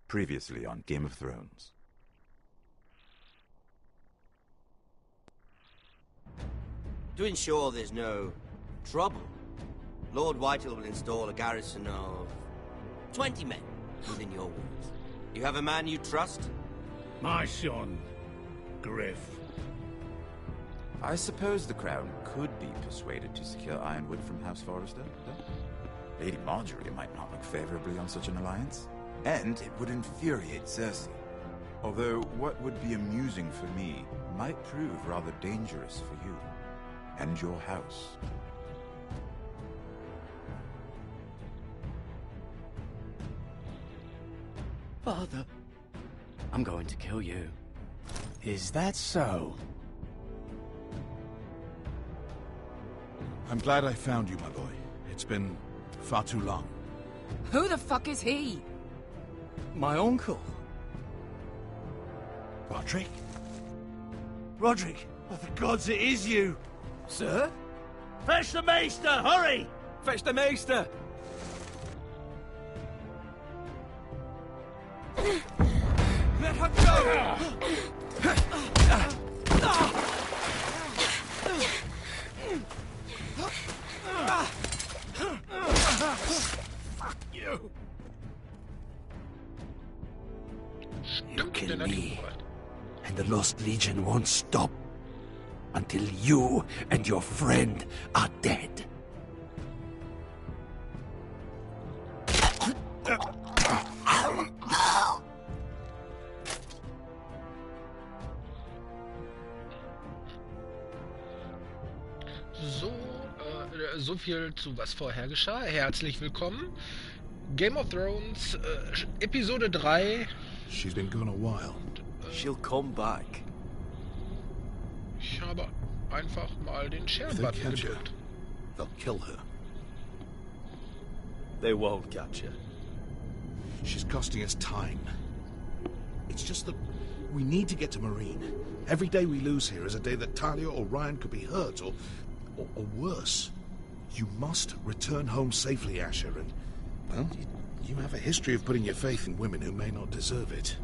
Previously on Game of Thrones. To ensure there's no trouble, Lord Whitehill will install a garrison of 20 men within your walls. You have a man you trust? My son, Griff. I suppose the Crown could be persuaded to secure Ironwood from House Forrester, no? Lady Marjorie might not look favorably on such an alliance. And it would infuriate Cersei. Although what would be amusing for me might prove rather dangerous for you and your house. Father, I'm going to kill you. Is that so? I'm glad I found you, my boy. It's been far too long. Who the fuck is he? My uncle. Roderick? Roderick, oh, for gods, it is you! Sir? Fetch the maester, hurry! Fetch the maester! Let her go! Fuck you! You kill me, and the Lost Legion won't stop until you and your friend are dead. So viel zu was vorher geschah. Herzlich willkommen. Game of Thrones, Episode 3. She's been gone a while. She'll come back. Ich habe einfach mal den If they Share-Button catch her, gedrückt. they'll kill her. They won't catch her. She's costing us time. It's just that we need to get to Marine. Every day we lose here is a day that Talia or Ryan could be hurt, or worse. You must return home safely, Asher, and, well, you have a history of putting your faith in women who may not deserve it.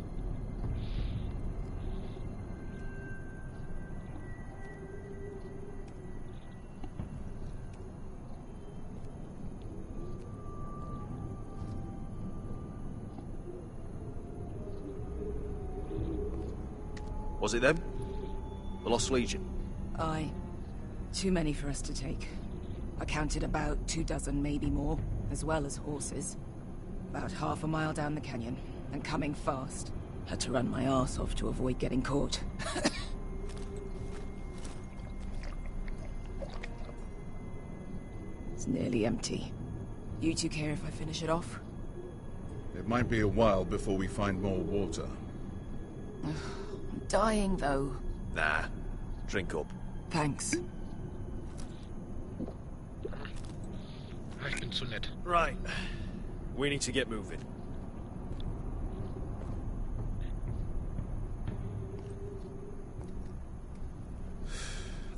Was it them? The Lost Legion? Aye. Too many for us to take. I counted about 24, maybe more, as well as horses. About half a mile down the canyon, and coming fast. Had to run my arse off to avoid getting caught. It's nearly empty. You two care if I finish it off? It might be a while before we find more water. I'm dying, though. Nah. Drink up. Thanks. Ich bin zu nett. Right. We need to get moving.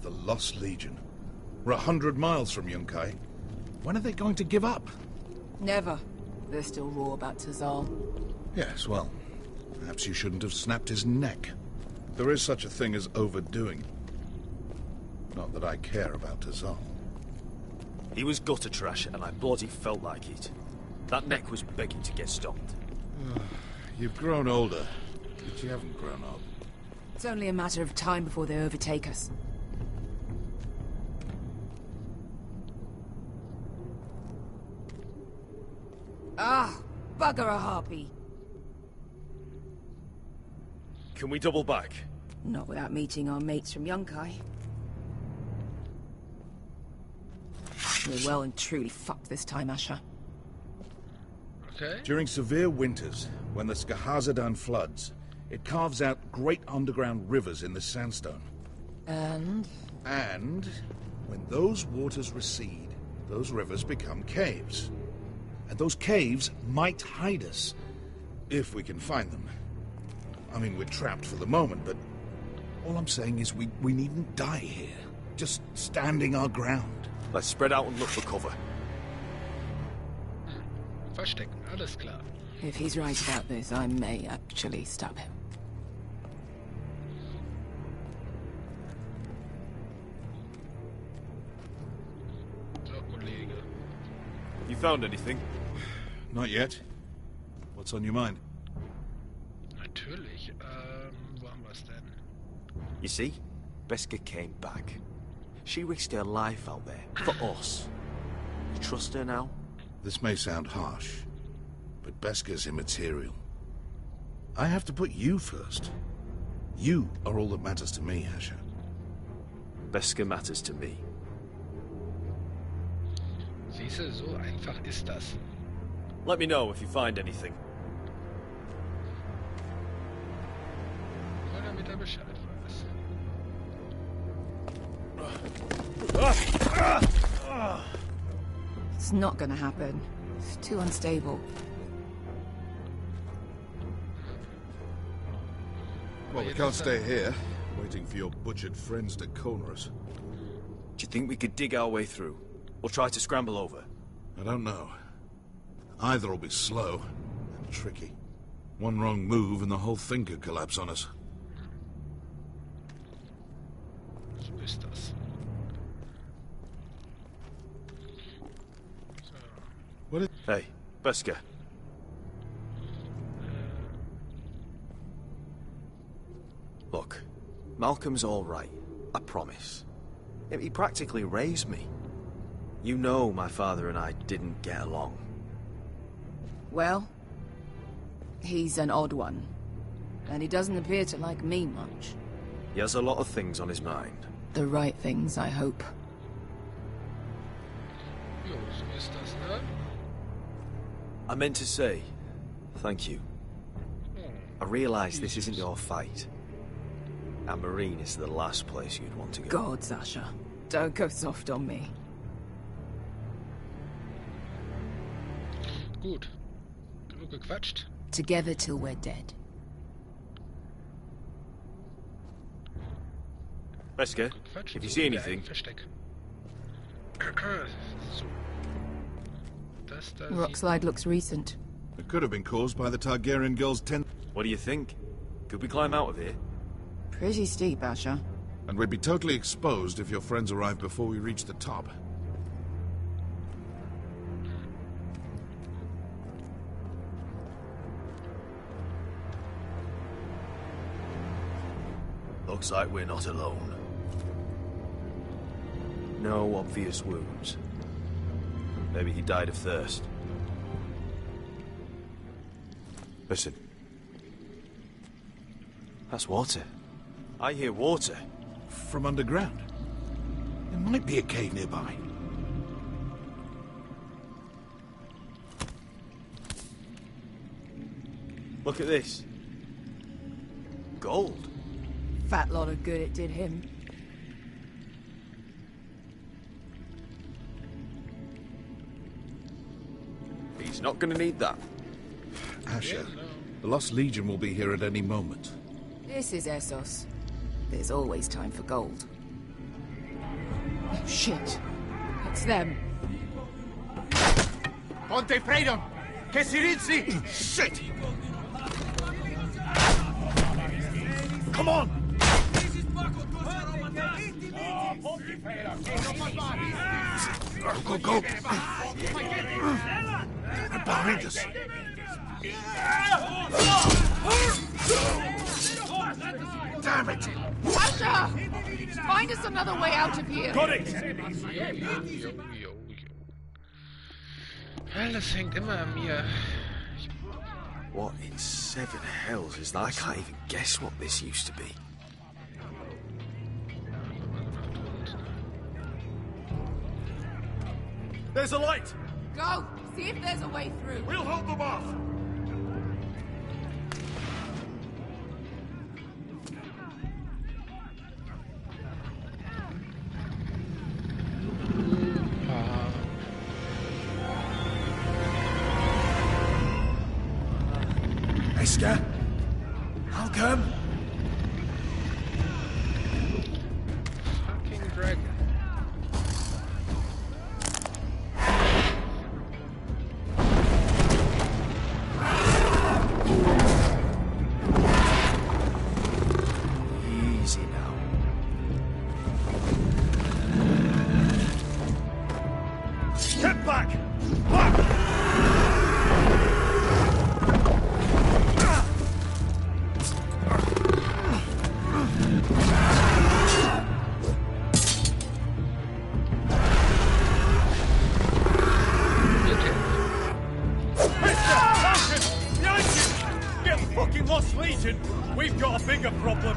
The Lost Legion. We're 100 miles from Yunkai. When are they going to give up? Never. They're still raw about Tazal. Yes, well, perhaps you shouldn't have snapped his neck. There is such a thing as overdoing. Not that I care about Tazal. He was gutter trash, and I bloody felt like it. That neck was begging to get stopped. You've grown older, but you haven't grown up. It's only a matter of time before they overtake us. Ah, bugger a harpy. Can we double back? Not without meeting our mates from Yunkai. We're well and truly fucked this time, Asher. Okay. During severe winters, when the Skahazadan floods, it carves out great underground rivers in the sandstone. And? And when those waters recede, those rivers become caves. And those caves might hide us, if we can find them. I mean, we're trapped for the moment, but all I'm saying is we needn't die here. Just standing our ground. Let's spread out and look for cover. Verstecken, alles klar. If he's right about this, I may actually stab him. So, Kollege. You found anything? Not yet. What's on your mind? Natürlich. Wo haben wir's denn? You see? Beska came back. She risked her life out there. For us. You trust her now? This may sound harsh, but Beska's immaterial. I have to put you first. You are all that matters to me, Asher. Beska matters to me. Siehste, so einfach ist das. Let me know if you find anything. Nur damit Bescheid weiß. It's not gonna happen. It's too unstable. Well, we can't stay here, waiting for your butchered friends to corner us. Do you think we could dig our way through? Or try to scramble over? I don't know. Either will be slow and tricky. One wrong move and the whole thing could collapse on us. So ist das. So. What is... Hey, Beska. Look, Malcolm's all right. I promise. He practically raised me. You know my father and I didn't get along. Well, he's an odd one. And he doesn't appear to like me much. He has a lot of things on his mind. The right things, I hope. Jo, so ist das, ne? I meant to say, thank you. I realise this isn't your fight. And Marine is the last place you'd want to go. God, Sasha. Don't go soft on me. Gut. Genug gequatscht. Together till we're dead. Wesker, Gequatscht, if you so see wie der anything... Versteck. So. Das da Rock slide looks recent. It could have been caused by the Targaryen girl's What do you think? Could we climb out of here? Pretty steep, Asher. and we'd be totally exposed if your friends arrived before we reached the top. Looks like we're not alone. No obvious wounds. Maybe he died of thirst. Listen. That's water. I hear water. From underground. There might be a cave nearby. Look at this. Gold. Fat lot of good it did him. He's not gonna need that. Asher, the Lost Legion will be here at any moment. This is Essos. There's always time for gold. Oh, shit. It's them. Ponte Freedom! Che si rizzi! Shit! Come on! Go, go, go! They're behind us. Damn it! Asher! Find us another way out of here! Got it! Jo. Alles hängt immer an mir. What in seven hells is that? I can't even guess what this used to be. There's a light! Go! See if there's a way through. We'll hold them off! Esker? How come? Fucking dragon. Easy now. Get back! Back! Lost Legion, we've got a bigger problem.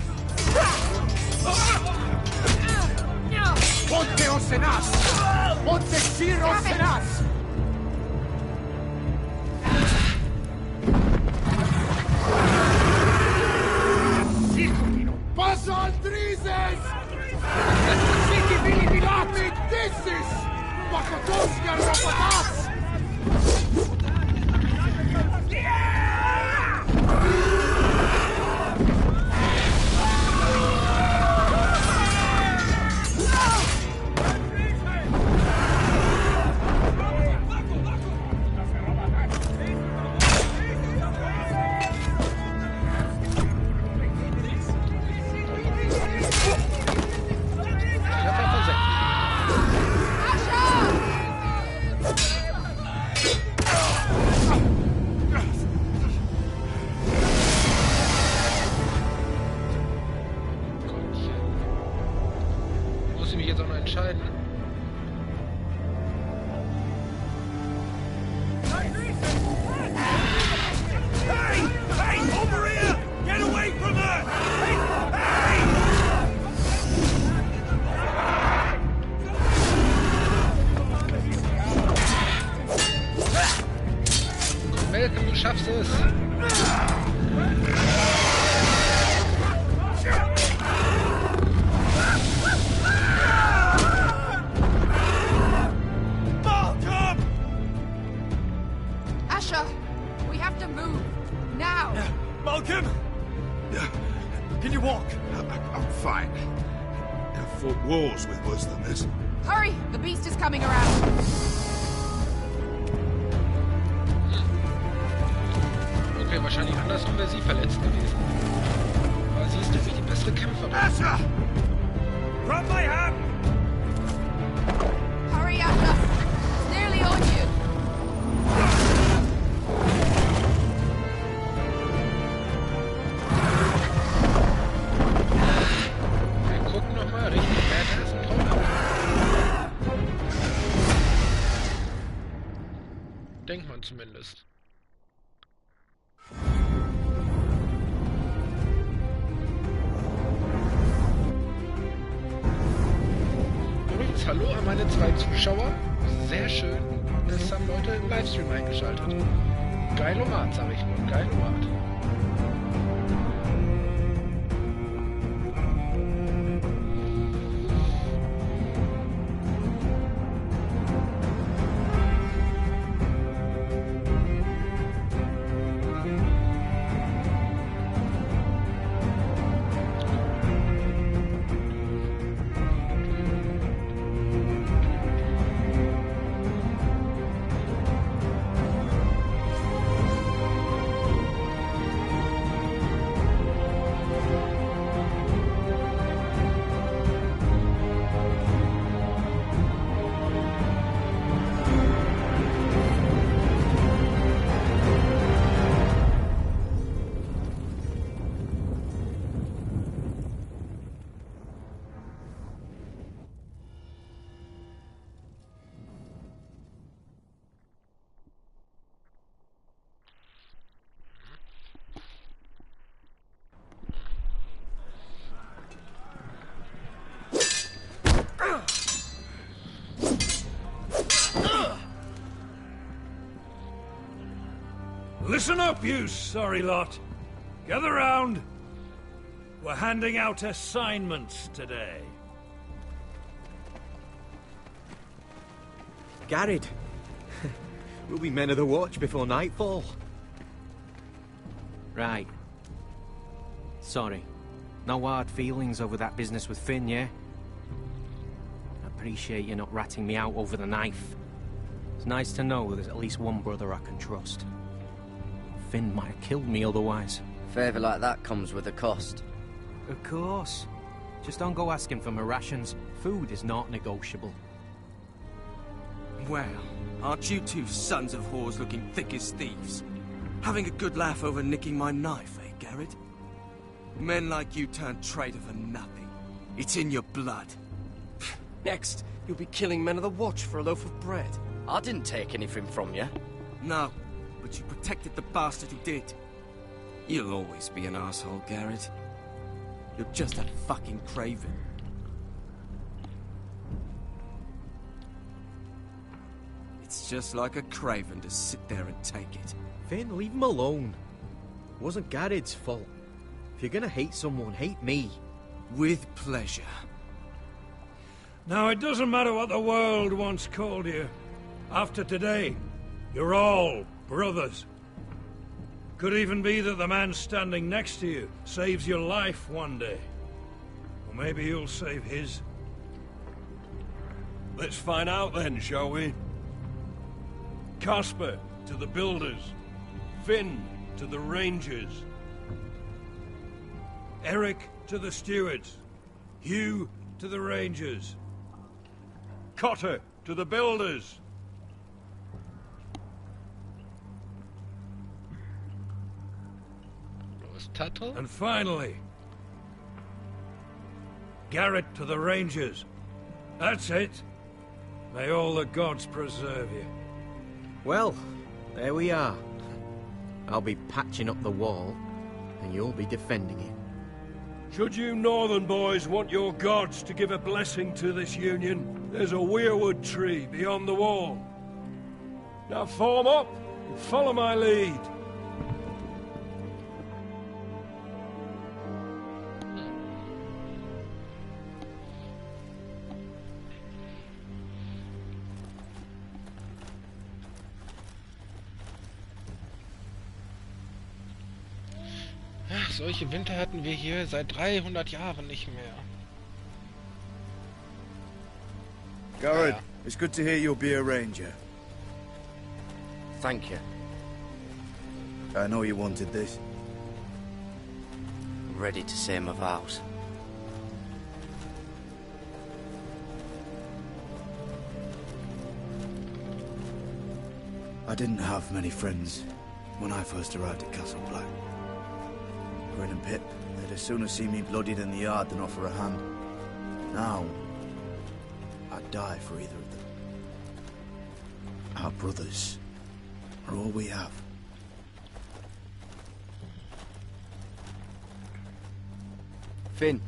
Ponte Osenas! Ponte Sir Osenas! Paso al Drises! Siki Vili Vilami Dissis! Pakotoska Robotas! du schaffst es. Asher, we have to move. Now. Malcolm! Can you walk? I'm fine. I've fought wars with worse than this. Hurry! The beast is coming around. Okay, wahrscheinlich andersrum wäre sie verletzt gewesen. Aber sie ist nämlich die bessere Kämpferin. Asher! Grab my hand! Hurry, Asher! It's nearly on you. Wir gucken nochmal, richtig badass und Traum. Denkt man zumindest. Übrigens, hallo an meine 2 Zuschauer. Sehr schön. Es haben Leute im Livestream eingeschaltet. Geilomat, sag ich nur. Geilomat. Listen up, you sorry lot. Gather round. We're handing out assignments today. Garrett. We'll be men of the watch before nightfall. Right. Sorry. No hard feelings over that business with Finn, yeah? I appreciate you not ratting me out over the knife. It's nice to know there's at least one brother I can trust. Finn might have killed me otherwise. Favour like that comes with a cost. Of course. Just don't go asking for my rations. Food is not negotiable. Well, aren't you two sons of whores looking thick as thieves? Having a good laugh over nicking my knife, eh, Garrett? Men like you turn traitor for nothing. It's in your blood. Next, you'll be killing men of the watch for a loaf of bread. I didn't take anything from you. No, but you protected the bastard who did. You'll always be an asshole, Garrett. You're just a fucking craven. It's just like a craven to sit there and take it. Finn, leave him alone. It wasn't Garrett's fault. If you're gonna hate someone, hate me. With pleasure. Now, it doesn't matter what the world once called you. After today, you're all brothers. Could even be that the man standing next to you saves your life one day. Or maybe you'll save his. Let's find out then, shall we? Casper to the builders. Finn to the rangers. Eric to the stewards. Hugh to the rangers. Cotter to the builders. Tuttle? And finally, Garrett to the rangers. That's it. May all the gods preserve you. Well, there we are. I'll be patching up the wall, and you'll be defending it. Should you northern boys want your gods to give a blessing to this union, there's a weirwood tree beyond the wall. Now form up and follow my lead. solche Winter hatten wir hier seit 300 Jahren nicht mehr. Garrett, it's good to hear you'll be a ranger. Thank you. I know you wanted this. I'm ready to say my vows. I didn't have many friends when I first arrived at Castle Black. Grin and Pip, they'd as soon see me bloodied in the yard than offer a hand. Now, I'd die for either of them. Our brothers are all we have. Finn.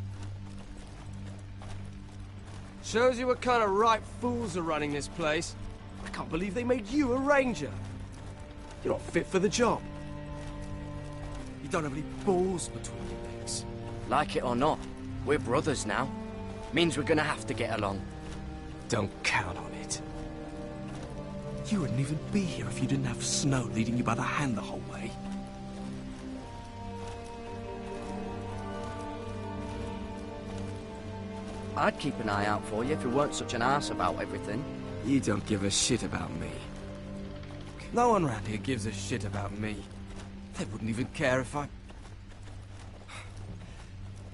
Shows you what kind of ripe fools are running this place. I can't believe they made you a ranger. You're not fit for the job. You don't have any balls between your legs. Like it or not, we're brothers now. Means we're gonna have to get along. Don't count on it. You wouldn't even be here if you didn't have Snow leading you by the hand the whole way. I'd keep an eye out for you if you weren't such an arse about everything. You don't give a shit about me. No one around here gives a shit about me. They wouldn't even care if I...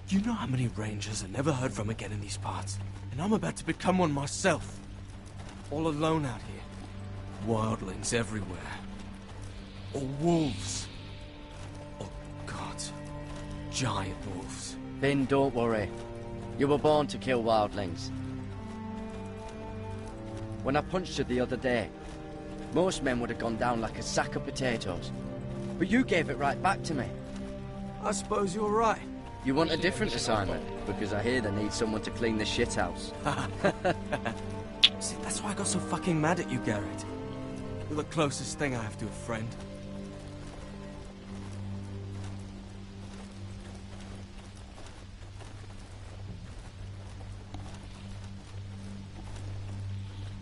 You know how many rangers I never heard from again in these parts? And I'm about to become one myself. All alone out here. Wildlings everywhere. Or wolves. Oh, God. Giant wolves. Finn, don't worry. You were born to kill wildlings. When I punched you the other day, most men would have gone down like a sack of potatoes. But you gave it right back to me. I suppose you're right. You want a different assignment? Because I hear they need someone to clean the shithouse. See, that's why I got so fucking mad at you, Garrett. You're the closest thing I have to a friend.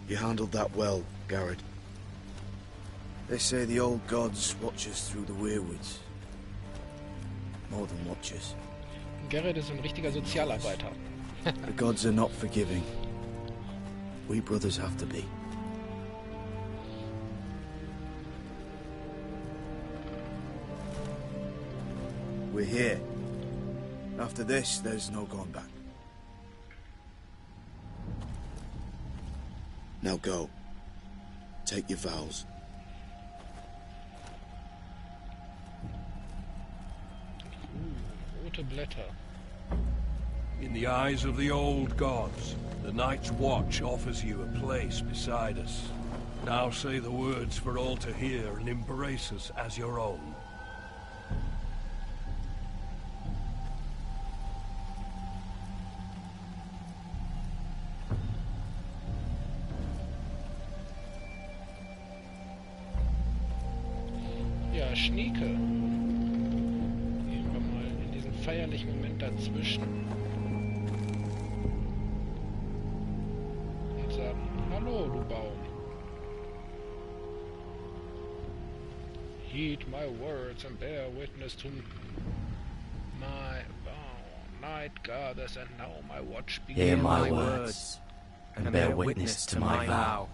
You handled that well, Garrett. They say the old gods watch us through the weirwoods. More than watchers. Garrett ist ein richtiger Sozialarbeiter. The gods are not forgiving. We brothers have to be. We're here. After this, there's no going back. Now go. Take your vows. Rote Blätter. In the eyes of the old gods, the Night's Watch offers you a place beside us. Now say the words for all to hear and embrace us as your own. Ja, Schnieke. Gehen wir mal in diesen feierlichen Moment dazwischen. Und sagen, hallo, du Baum. Heed my words and bear witness to my vow. Night gathers and now my watch begins. Hear my words and bear witness to my vow.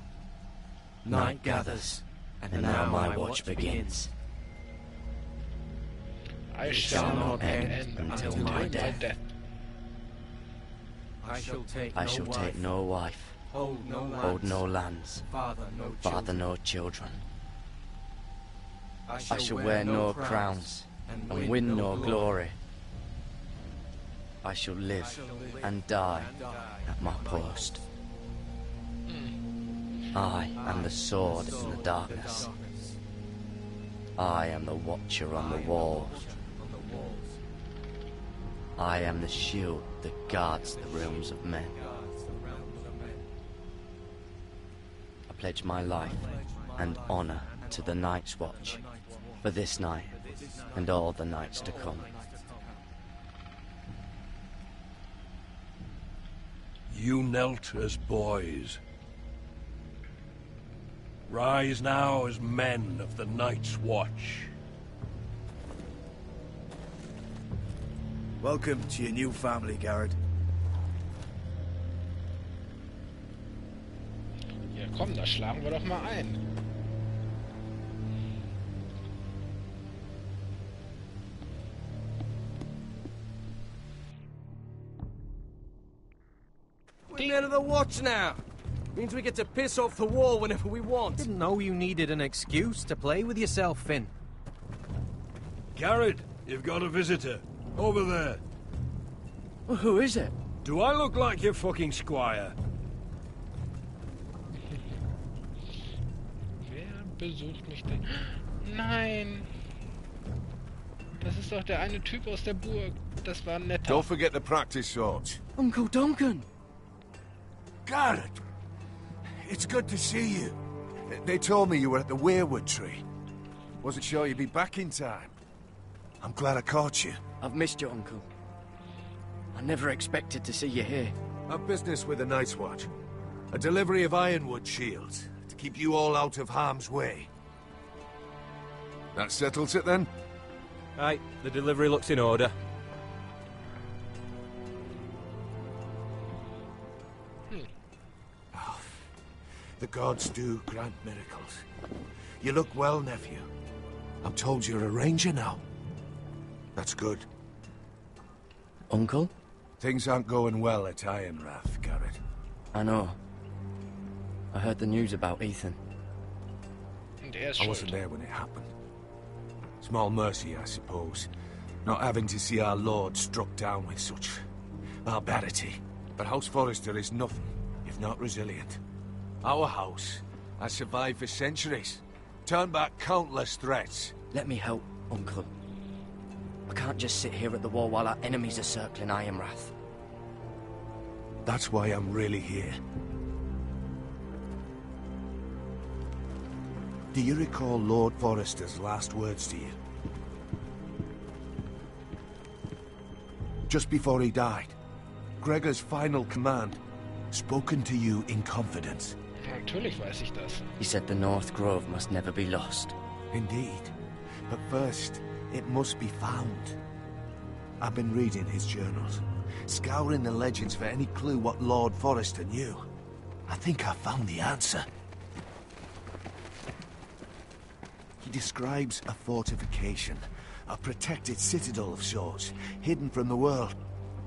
Night gathers and now my watch begins. I shall not end until my death. I shall take no wife, hold no lands, father no children. I shall wear no crowns and win no glory. I shall live and die at my post. I am the sword in the darkness. I am the watcher on the walls. I am the shield that guards the realms of men. I pledge my life and honor to the Night's Watch for this night and all the nights to come. You knelt as boys. Rise now as men of the Night's Watch. Welcome to your new family, Garrett. Ja komm, da schlagen wir doch mal ein. We're men of the watch now. Means we get to piss off the wall whenever we want. Didn't know you needed an excuse to play with yourself, Finn. Garrett, you've got a visitor. Over there. Well, who is it? Do I look like your fucking squire? Wer besucht mich denn? Nein! Das ist doch der eine Typ aus der Burg. Das war ein netter. Don't forget the practice swords. Uncle Duncan! Garrett! It's good to see you. They told me you were at the weirwood tree. Wasn't sure you'd be back in time. I'm glad I caught you. I've missed you, Uncle. I never expected to see you here. I've business with the Night's Watch. A delivery of ironwood shields to keep you all out of harm's way. That settles it then? Right, the delivery looks in order. Oh, the gods do grant miracles. You look well, nephew. I'm told you're a ranger now. That's good. Uncle? Things aren't going well at Ironrath, Garrett. I know. I heard the news about Ethan. I wasn't there when it happened. Small mercy, I suppose. Not having to see our lord struck down with such barbarity. But House Forrester is nothing if not resilient. Our house has survived for centuries. Turned back countless threats. Let me help, Uncle. I can't just sit here at the wall while our enemies are circling Ironrath. That's why I'm really here. Do you recall Lord Forrester's last words to you? Just before he died, Gregor's final command, spoken to you in confidence. Natürlich weiß ich das. He said the North Grove must never be lost. Indeed. But first, it must be found. I've been reading his journals, scouring the legends for any clue what Lord Forrester knew. I think I found the answer. He describes a fortification, a protected citadel of sorts, hidden from the world,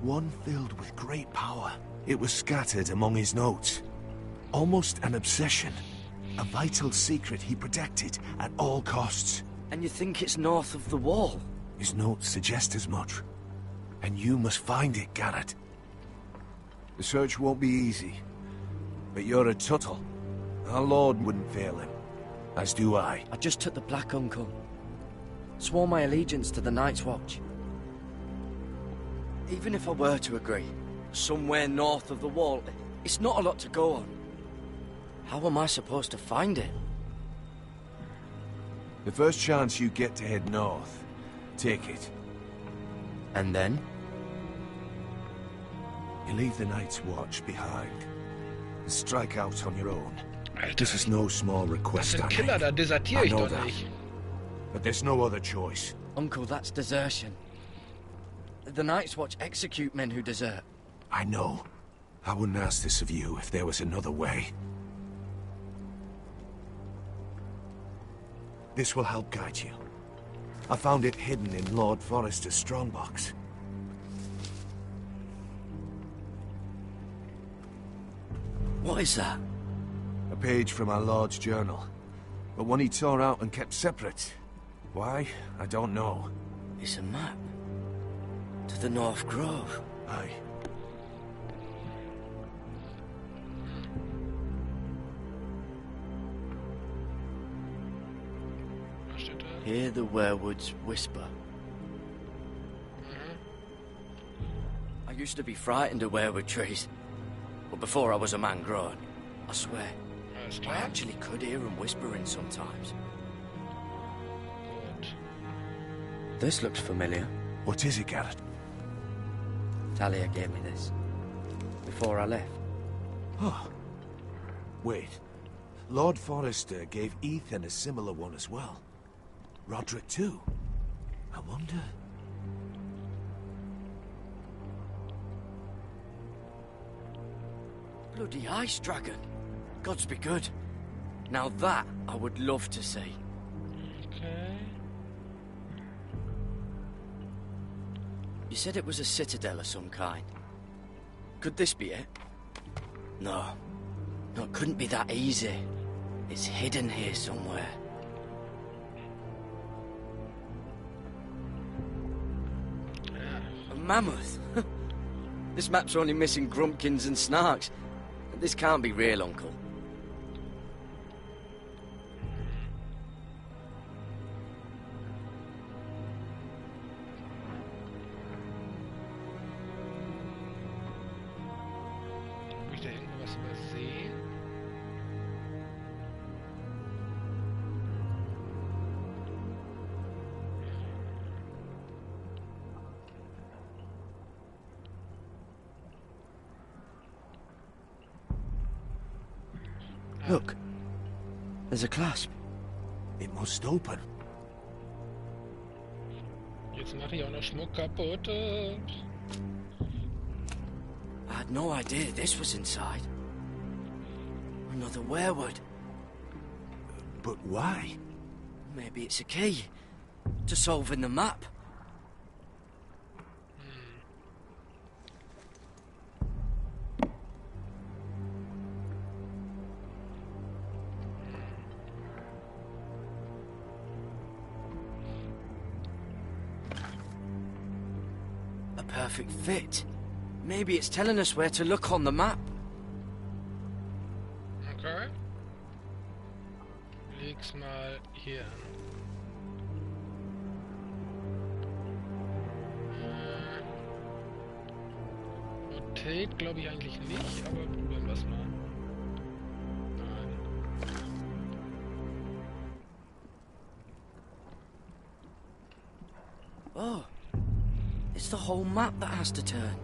one filled with great power. It was scattered among his notes. Almost an obsession, a vital secret he protected at all costs. And you think it's north of the wall? His notes suggest as much. And you must find it, Garrett. The search won't be easy. But you're a Tuttle. Our Lord wouldn't fail him. As do I. I just took the Black Uncle. Swore my allegiance to the Night's Watch. Even if I were to agree, somewhere north of the wall, it's not a lot to go on. How am I supposed to find it? The first chance you get to head north, take it. And then? You leave the Night's Watch behind. And strike out on your own. Alter, this is no small request. Das sind Killer, da desertiere ich doch nicht. But there's no other choice. Uncle, that's desertion. The Night's Watch execute men who desert. I know. I wouldn't ask this of you if there was another way. This will help guide you. I found it hidden in Lord Forrester's strongbox. What is that? A page from our Lord's journal. But one he tore out and kept separate. Why? I don't know. It's a map. To the North Grove. Aye. Hear the werewoods whisper. I used to be frightened of werewood trees. But before I was a man grown, I swear, I actually could hear them whispering sometimes. Good. This looks familiar. What is it, Garrett? Talia gave me this. Before I left. Oh. Wait. Lord Forrester gave Ethan a similar one as well. Roderick too. I wonder... Bloody ice dragon. Gods be good. Now that I would love to see. Okay. You said it was a citadel of some kind. Could this be it? No. No, it couldn't be that easy. It's hidden here somewhere. A mammoth? This map's only missing grumpkins and snarks. This can't be real, Uncle. Hab ich da irgendwo was übersehen? Look. There's a clasp. It must open. Jetzt mache ich auch noch Schmuck kaputt. I had no idea this was inside. Another werewood. But why? Maybe it's a key to solving the map. A perfect fit. Maybe it's telling us where to look on the map. Okay. Leg's mal hier hin. Rotate glaube ich eigentlich nicht, aber probieren wir es mal. Nein. Oh. It's the whole map that has to turn.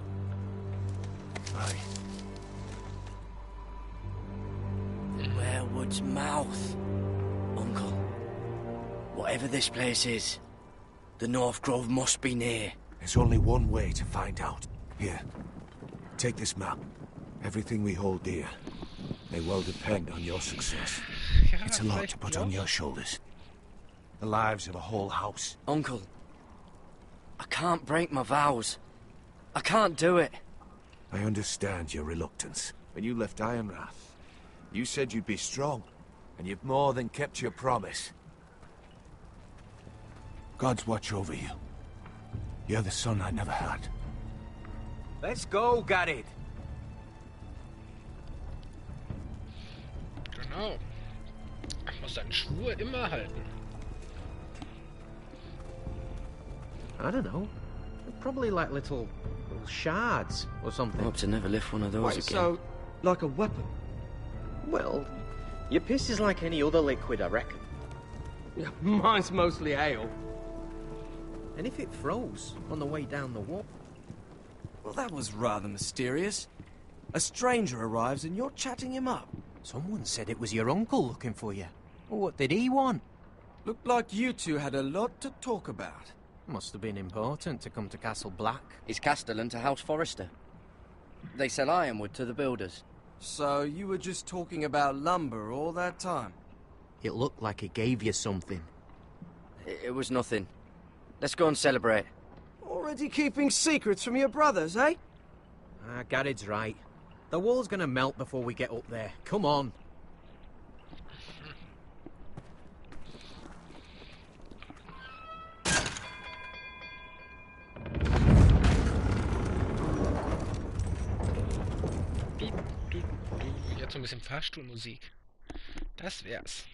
Aye. The werewood's mouth. Uncle, whatever this place is, the North Grove must be near. There's only one way to find out. Here, take this map. Everything we hold dear may well depend on your success. It's a lot to put on your shoulders. The lives of a whole house. Uncle, I can't break my vows. I can't do it. I understand your reluctance. When you left Ironrath, you said you'd be strong, and you've more than kept your promise. God's watch over you. You're the son I never had. Let's go, Garrett. Genau. Ich muss seinen Schwur immer halten. I don't know. Probably like little shards or something. I hope to never lift one of those Wait, again. so, like a weapon? Well, your piss is like any other liquid, I reckon. Yeah, mine's mostly ale. And if it froze on the way down the wall? Well, that was rather mysterious. A stranger arrives and you're chatting him up. Someone said it was your uncle looking for you. Well, what did he want? Looked like you two had a lot to talk about. Must have been important to come to Castle Black. It's Castellan to House Forrester. They sell ironwood to the builders. So you were just talking about lumber all that time? It looked like he gave you something. It was nothing. Let's go and celebrate. Already keeping secrets from your brothers, eh? Garrett's right. The wall's gonna melt before we get up there. Come on. Jetzt so ein bisschen Fahrstuhlmusik. Das wär's.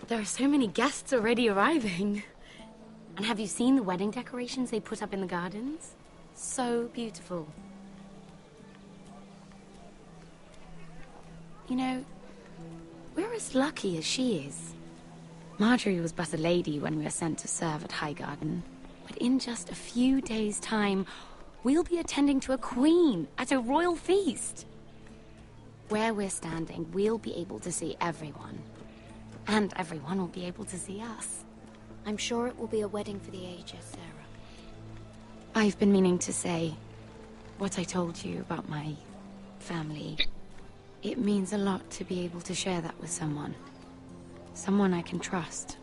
There are so many guests already arriving. And have you seen the wedding decorations they put up in the gardens? So beautiful. You know, we're as lucky as she is. Marjorie was but a lady when we were sent to serve at Highgarden, But in just a few days' time, we'll be attending to a queen at a royal feast. Where we're standing, we'll be able to see everyone. And everyone will be able to see us. I'm sure it will be a wedding for the ages, Sarah. I've been meaning to say what I told you about my family. It means a lot to be able to share that with someone. Someone I can trust.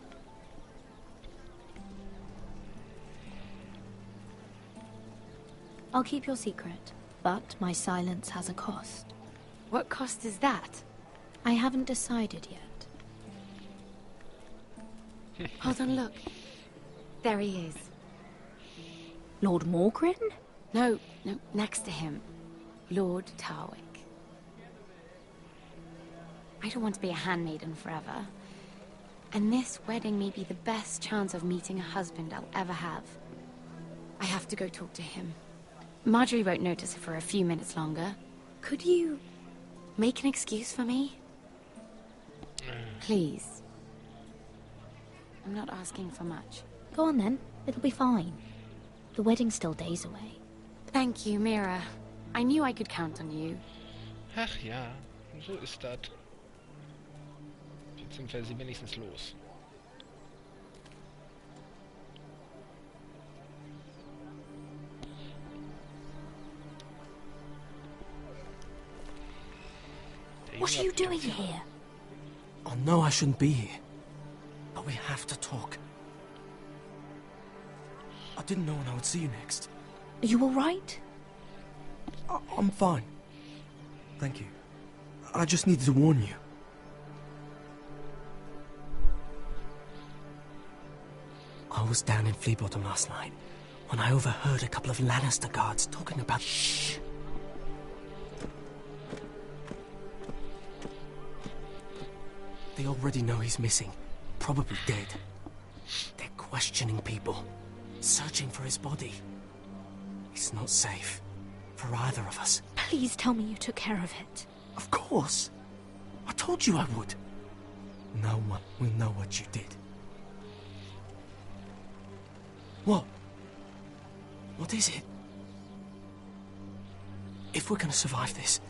I'll keep your secret, but my silence has a cost. What cost is that? I haven't decided yet. Hold on, look. There he is. Lord Morgrin? No, next to him. Lord Tarwick. I don't want to be a handmaiden forever. And this wedding may be the best chance of meeting a husband I'll ever have. I have to go talk to him. Marjorie won't notice it for a few minutes longer. Could you make an excuse for me? Please. I'm not asking for much. Go on then. It'll be fine. The wedding's still days away. Thank you, Mira. I knew I could count on you. Ach ja, so ist das. Jetzt sind wir sie wenigstens los. What are you doing here? I know I shouldn't be here, but we have to talk. I didn't know when I would see you next. Are you all right? I'm fine. Thank you. I just needed to warn you. I was down in Fleabottom last night when I overheard a couple of Lannister guards talking about... Shh! They already know he's missing. Probably dead. They're questioning people. Searching for his body. It's not safe. For either of us. Please tell me you took care of it. Of course. I told you I would. No one will know what you did. What? What is it? If we're gonna survive this,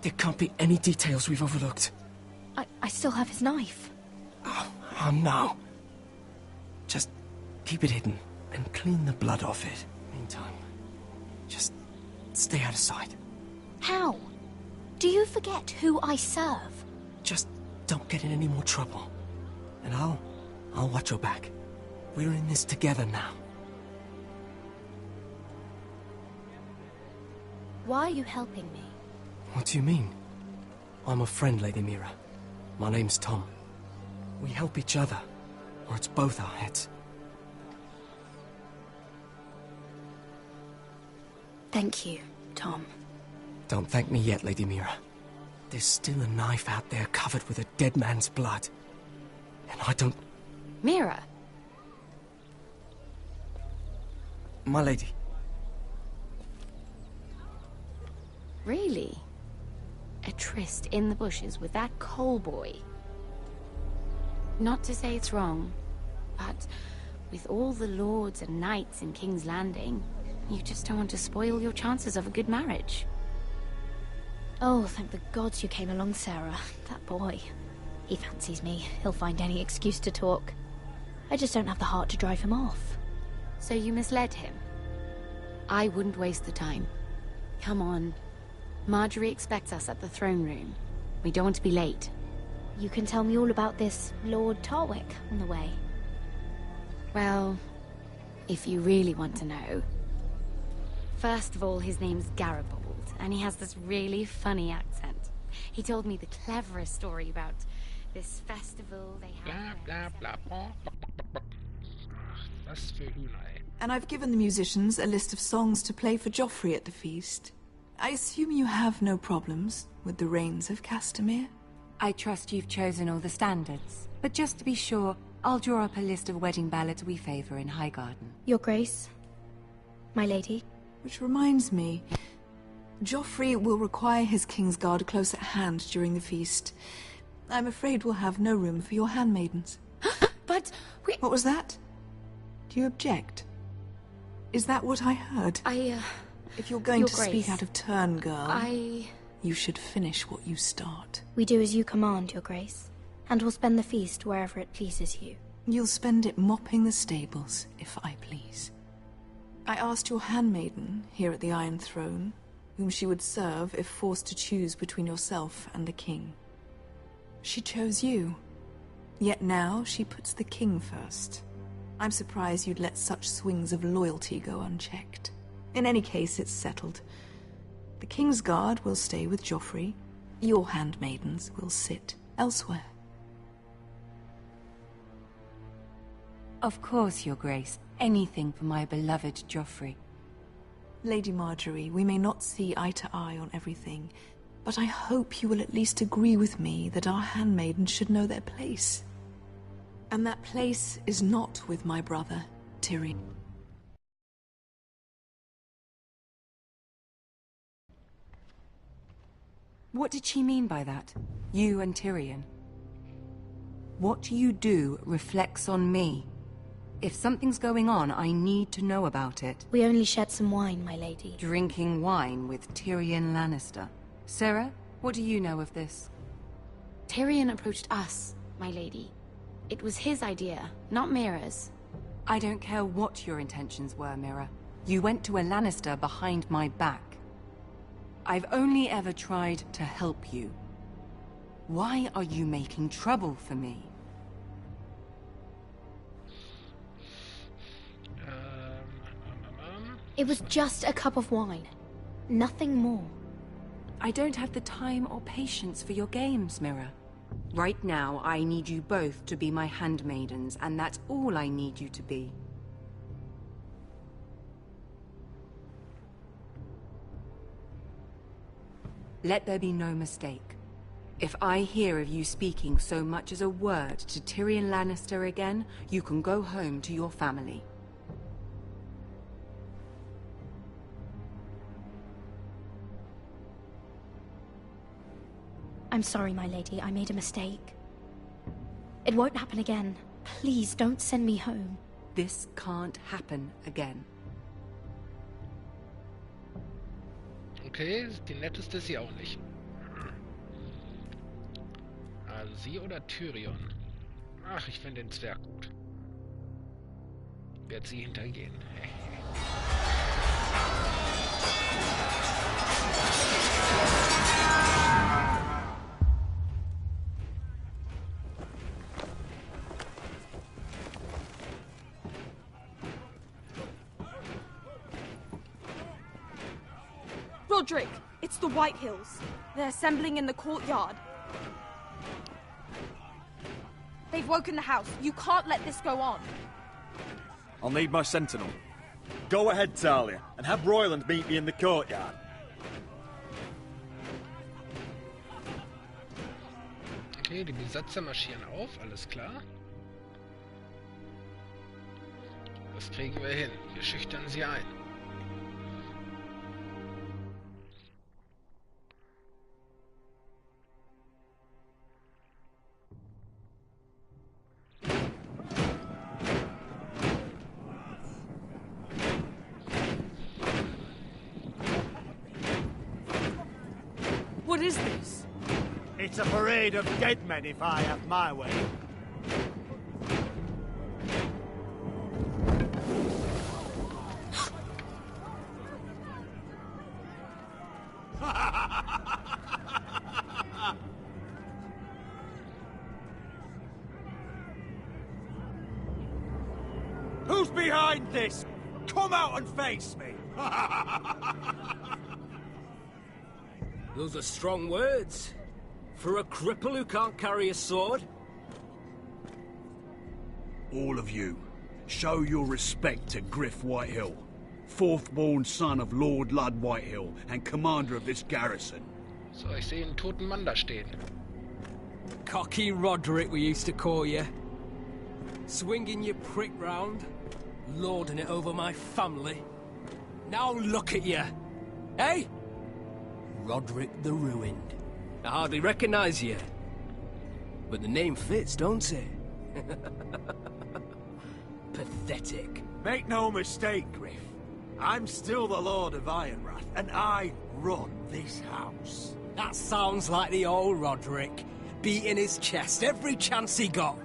there can't be any details we've overlooked. I still have his knife. Oh no. Just keep it hidden and clean the blood off it. Meantime, just stay out of sight. How? Do you forget who I serve? Just don't get in any more trouble. And I'll watch your back. We're in this together now. Why are you helping me? What do you mean? I'm a friend, Lady Mira. My name's Tom. We help each other, or it's both our heads. Thank you, Tom. Don't thank me yet, Lady Mira. There's still a knife out there covered with a dead man's blood. And I don't... Mira! My lady. Really? A tryst in the bushes with that coal boy? Not to say it's wrong, but with all the lords and knights in King's Landing, you just don't want to spoil your chances of a good marriage. Oh, thank the gods you came along, Sarah. That boy. He fancies me. He'll find any excuse to talk. I just don't have the heart to drive him off. So you misled him? I wouldn't waste the time. Come on. Marjorie expects us at the throne room. We don't want to be late. You can tell me all about this Lord Tarwick on the way. Well, if you really want to know. First of all, his name's Garibold, and he has this really funny accent. He told me the cleverest story about this festival they have. Blah, blah, blah, blah. Was für Hühner, ey. And I've given the musicians a list of songs to play for Joffrey at the feast. I assume you have no problems with the Rains of Castamere? I trust you've chosen all the standards. But just to be sure, I'll draw up a list of wedding ballads we favor in Highgarden. Your Grace, my lady. Which reminds me, Joffrey will require his Kingsguard close at hand during the feast. I'm afraid we'll have no room for your handmaidens. But What was that? Do you object? Is that what I heard? If you're going Your to Grace, speak out of turn, girl, you should finish what you start. We do as you command, Your Grace, and we'll spend the feast wherever it pleases you. You'll spend it mopping the stables, if I please. I asked your handmaiden here at the Iron Throne whom she would serve if forced to choose between yourself and the king. She chose you. Yet now she puts the king first. I'm surprised you'd let such swings of loyalty go unchecked. In any case, it's settled. The King's Guard will stay with Joffrey. Your handmaidens will sit elsewhere. Of course, Your Grace. Anything for my beloved Joffrey. Lady Marjorie, we may not see eye to eye on everything, but I hope you will at least agree with me that our handmaidens should know their place. And that place is not with my brother, Tyrion. What did she mean by that? You and Tyrion? What you do reflects on me. If something's going on, I need to know about it. We only shed some wine, my lady. Drinking wine with Tyrion Lannister. Sarah, what do you know of this? Tyrion approached us, my lady. It was his idea, not Mira's. I don't care what your intentions were, Mira. You went to a Lannister behind my back. I've only ever tried to help you. Why are you making trouble for me? It was just a cup of wine. Nothing more. I don't have the time or patience for your games, Mira. Right now, I need you both to be my handmaidens, and that's all I need you to be. Let there be no mistake. If I hear of you speaking so much as a word to Tyrion Lannister again, you can go home to your family. I'm sorry, my lady. I made a mistake. It won't happen again. Please, don't send me home. This can't happen again. Okay, die netteste ist sie auch nicht. Also sie oder Tyrion? Ach, ich finde den Zwerg gut. Werd sie hintergehen. Roderick, it's the White Hills. They're assembling in the courtyard. They've woken the house. You can't let this go on. I'll need my sentinel. Go ahead, Talia, and have Royland meet me in the courtyard. Okay, die Besatzer marschieren auf, alles klar. Das kriegen wir hin. Wir schüchtern sie ein. What is this? It's a parade of dead men if I have my way. Who's behind this? Come out and face me! Those are strong words. For a cripple who can't carry a sword? All of you, show your respect to Griff Whitehill, fourth-born son of Lord Lud Whitehill and commander of this garrison. So, ich sehe einen toten Mann da stehen. Cocky Roderick, we used to call you. Swinging your prick round, lording it over my family. Now look at you. Hey? Roderick the Ruined. I hardly recognise you. But the name fits, don't it? Pathetic. Make no mistake, Griff. I'm still the Lord of Ironrath, and I run this house. That sounds like the old Roderick, beating his chest every chance he got.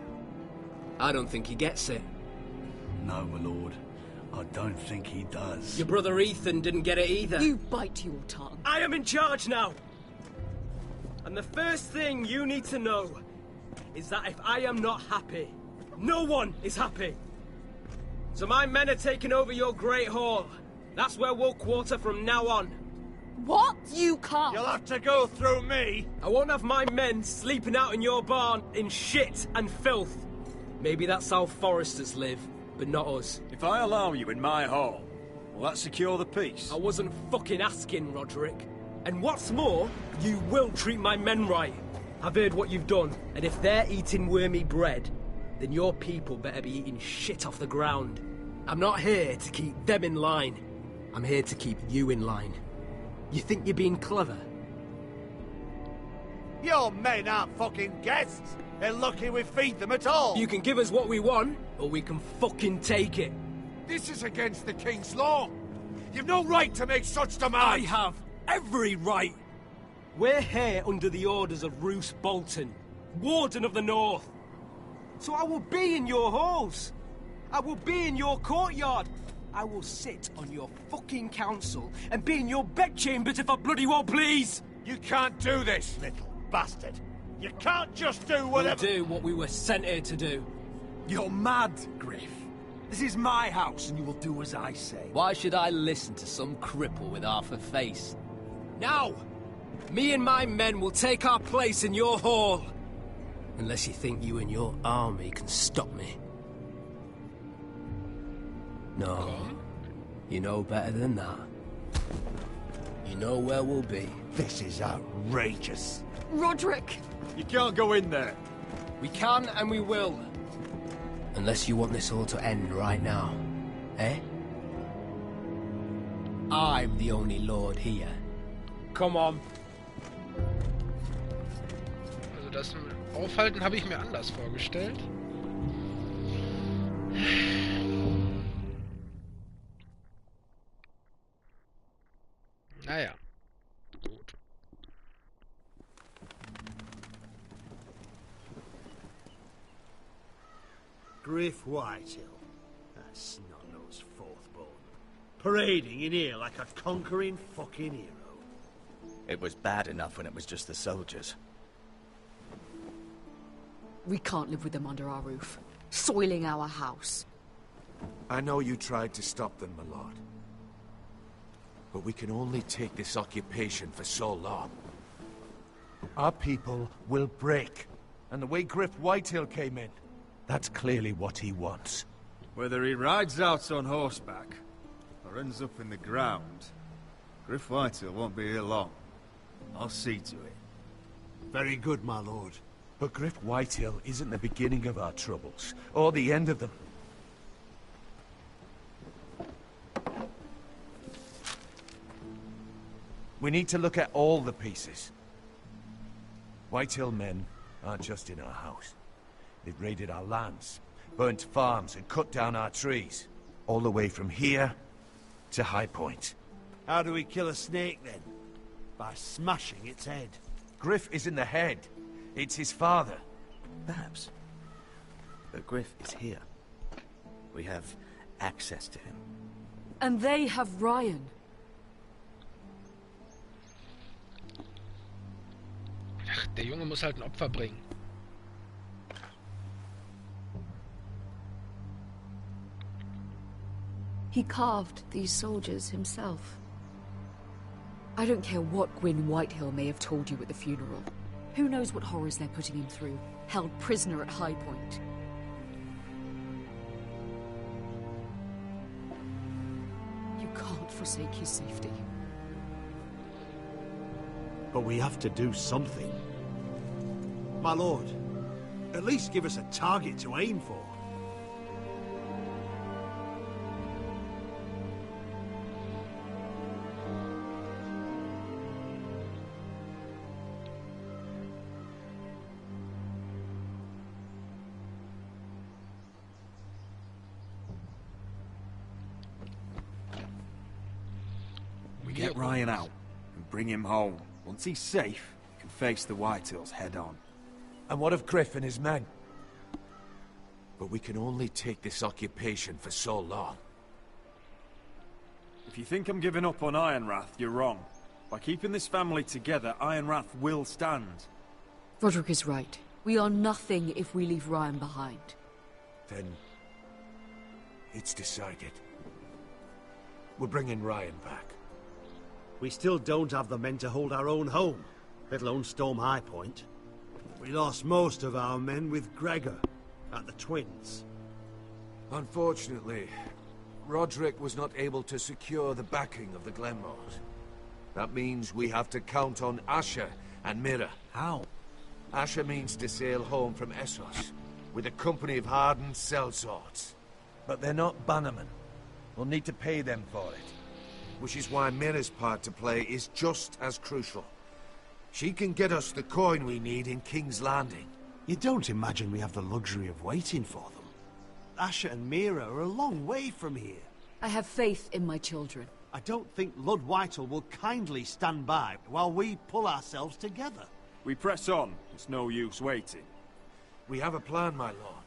I don't think he gets it. No, my lord. I don't think he does. Your brother Ethan didn't get it either. You bite your tongue. I am in charge now. And the first thing you need to know is that if I am not happy, no one is happy. So my men are taking over your Great Hall. That's where we'll quarter from now on. What? You can't. You'll have to go through me. I won't have my men sleeping out in your barn in shit and filth. Maybe that's how foresters live, but not us. If I allow you in my hall, will that secure the peace? I wasn't fucking asking, Roderick. And what's more, you will treat my men right. I've heard what you've done, and if they're eating wormy bread, then your people better be eating shit off the ground. I'm not here to keep them in line. I'm here to keep you in line. You think you're being clever? Your men aren't fucking guests. They're lucky we feed them at all. You can give us what we want, or we can fucking take it. This is against the king's law. You've no right to make such demands. I have every right. We're here under the orders of Roose Bolton, Warden of the North. So I will be in your halls. I will be in your courtyard. I will sit on your fucking council and be in your bedchambers if I bloody well please. You can't do this, little bastard. You can't just do whatever. We'll do what we were sent here to do. You're mad, Griff. This is my house and you will do as I say. Why should I listen to some cripple with half a face? Now, me and my men will take our place in your hall. Unless you think you and your army can stop me. No, you know better than that. You know where we'll be. This is outrageous. Roderick! You can't go in there. We can and we will. Unless you want this all to end right now. Eh? I'm the only lord here. Come on. Also das Aufhalten habe ich mir anders vorgestellt. Naja. Gut. Griff Whitehill. That snot-nosed fourth-born. Parading in here like a conquering fucking hero. It was bad enough when it was just the soldiers. We can't live with them under our roof, soiling our house. I know you tried to stop them, my lord. But we can only take this occupation for so long. Our people will break. And the way Griff Whitehill came in, that's clearly what he wants. Whether he rides out on horseback or ends up in the ground, Griff Whitehill won't be here long. I'll see to it. Very good, my lord. But Griff Whitehill isn't the beginning of our troubles, or the end of them. We need to look at all the pieces. Whitehill men aren't just in our house. They've raided our lands, burnt farms, and cut down our trees. All the way from here to High Point. How do we kill a snake, then? By smashing its head. Griff isn't the head. It's his father. Perhaps. But Griff is here. We have access to him. And they have Ryan. Ach, der Junge muss halt ein Opfer bringen. He carved these soldiers himself. I don't care what Gwyn Whitehill may have told you at the funeral. Who knows what horrors they're putting him through, held prisoner at High Point. You can't forsake his safety. But we have to do something. My lord, at least give us a target to aim for. Get Ryan out and bring him home. Once he's safe, he can face the Whitehills head on. And what of Griff and his men? But we can only take this occupation for so long. If you think I'm giving up on Ironrath, you're wrong. By keeping this family together, Ironrath will stand. Roderick is right. We are nothing if we leave Ryan behind. Then it's decided. We're bringing Ryan back. We still don't have the men to hold our own home, let alone storm High Point. We lost most of our men with Gregor at the Twins. Unfortunately, Roderick was not able to secure the backing of the Glenmores. That means we have to count on Asher and Mira. How? Asher means to sail home from Essos with a company of hardened sellswords. But they're not bannermen. We'll need to pay them for it. Which is why Mira's part to play is just as crucial. She can get us the coin we need in King's Landing. You don't imagine we have the luxury of waiting for them? Asher and Mira are a long way from here. I have faith in my children. I don't think Lord Whitehall will kindly stand by while we pull ourselves together. We press on. It's no use waiting. We have a plan, my lord.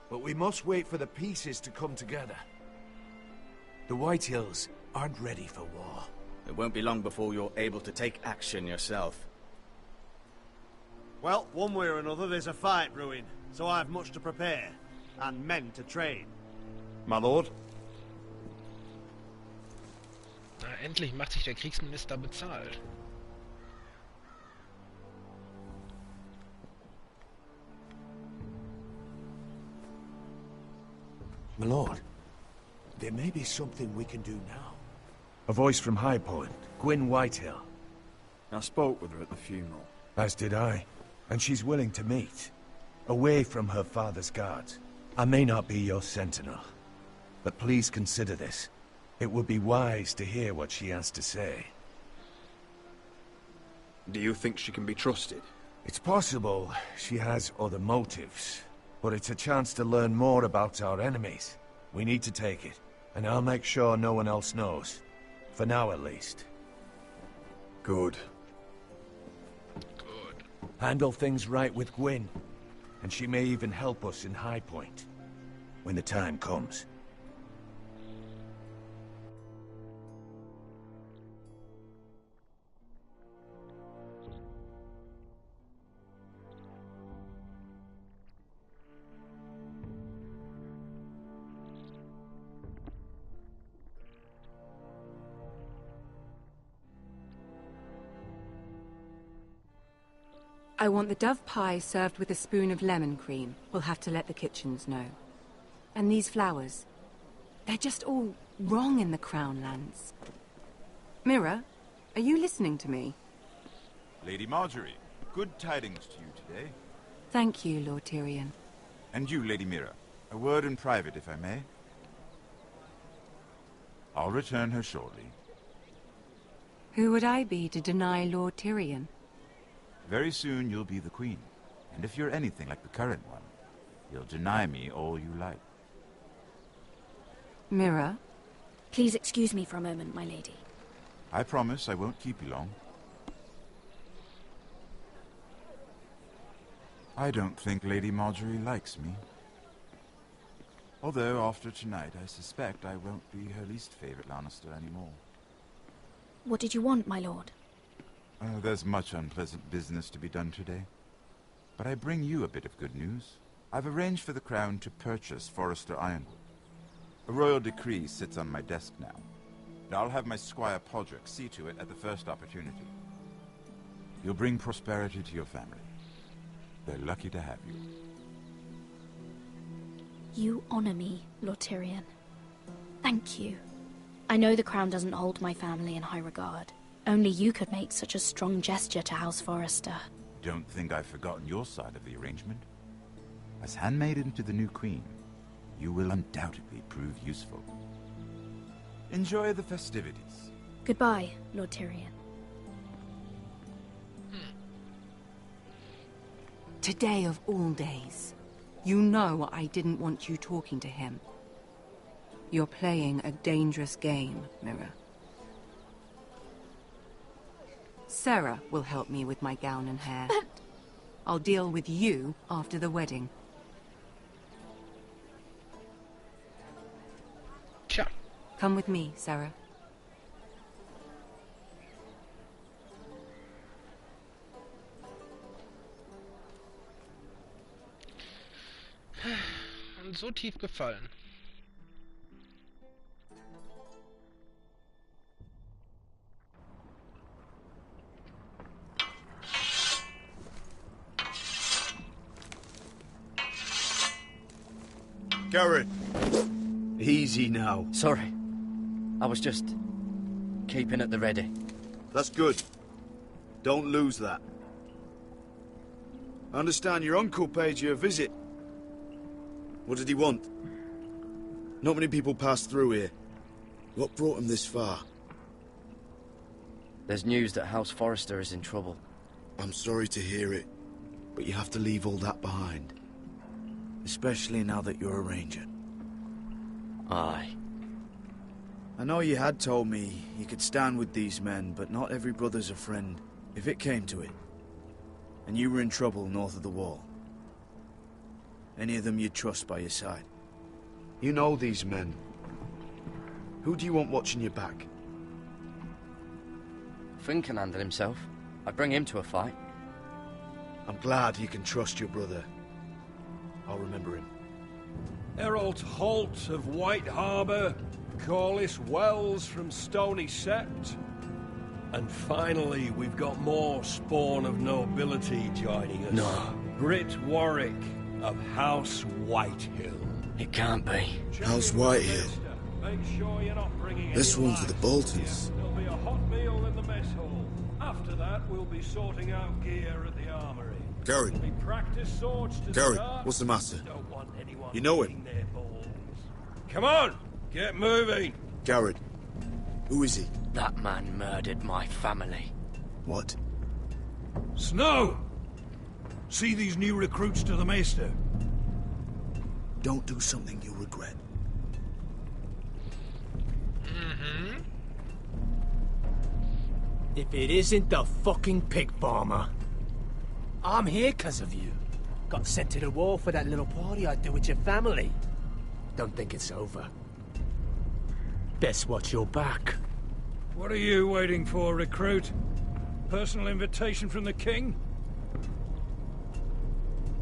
But we must wait for the pieces to come together. The Whitehills aren't ready for war. It won't be long before you're able to take action yourself. Well, one way or another there's a fight brewing, so I've much to prepare, and men to train. My lord. Na, endlich macht sich der Kriegsminister bezahlt. My lord, there may be something we can do now. A voice from High Point, Gwyn Whitehill. I spoke with her at the funeral. As did I. And she's willing to meet. Away from her father's guards. I may not be your sentinel, but please consider this. It would be wise to hear what she has to say. Do you think she can be trusted? It's possible she has other motives, but it's a chance to learn more about our enemies. We need to take it, and I'll make sure no one else knows. For now, at least. Good. Handle things right with Gwyn, and she may even help us in High Point, when the time comes. I want the dove pie served with a spoon of lemon cream. We'll have to let the kitchens know. And these flowers. They're just all wrong in the Crown lands. Mira, are you listening to me? Lady Marjorie, good tidings to you today. Thank you, Lord Tyrion. And you, Lady Mira. A word in private, if I may. I'll return her shortly. Who would I be to deny Lord Tyrion? Very soon you'll be the queen. And if you're anything like the current one, you'll deny me all you like. Mira? Please excuse me for a moment, my lady. I promise I won't keep you long. I don't think Lady Marjorie likes me. Although, after tonight, I suspect I won't be her least favorite Lannister anymore. What did you want, my lord? There's much unpleasant business to be done today. But I bring you a bit of good news. I've arranged for the Crown to purchase Forrester Ironwood. A royal decree sits on my desk now. And I'll have my Squire Podrick see to it at the first opportunity. You'll bring prosperity to your family. They're lucky to have you. You honor me, Lord Tyrion. Thank you. I know the Crown doesn't hold my family in high regard. Only you could make such a strong gesture to House Forrester. Don't think I've forgotten your side of the arrangement. As handmaiden to the new queen, you will undoubtedly prove useful. Enjoy the festivities. Goodbye, Lord Tyrion. Today of all days. You know I didn't want you talking to him. You're playing a dangerous game, Mira. Sarah will help me with my gown and hair. I'll deal with you after the wedding. Tja. Come with me, Sarah. Und so tief gefallen. Garrett! Easy now. Sorry. I was just keeping at the ready. That's good. Don't lose that. I understand your uncle paid you a visit. What did he want? Not many people pass through here. What brought him this far? There's news that House Forrester is in trouble. I'm sorry to hear it, but you have to leave all that behind. Especially now that you're a ranger. Aye. I know you had told me you could stand with these men, but not every brother's a friend, if it came to it. And you were in trouble north of the wall. Any of them you'd trust by your side. You know these men. Who do you want watching your back? Finn can handle himself. I'd bring him to a fight. I'm glad you can trust your brother. I'll remember him. Errol Holt of White Harbour, Corliss Wells from Stony Sept. And finally, we've got more spawn of nobility joining us. No. Britt Warwick of House Whitehill. It can't be. House Whitehill. Make sure you're not bringing This any one's with the Boltons. There'll be a hot meal in the mess hall. After that, we'll be sorting out gear at the armory. Garrett. We practice swords to Garrett, start. what's the matter? Don't want anyone You know him? their balls. Come on, get moving. Garrett. Who is he? That man murdered my family. What? Snow! See these new recruits to the Maester? Don't do something you'll regret. Mm-hmm. If it isn't the fucking pig farmer. I'm here 'cause of you. Got sent to the war for that little party I did with your family. Don't think it's over. Best watch your back. What are you waiting for, recruit? Personal invitation from the king?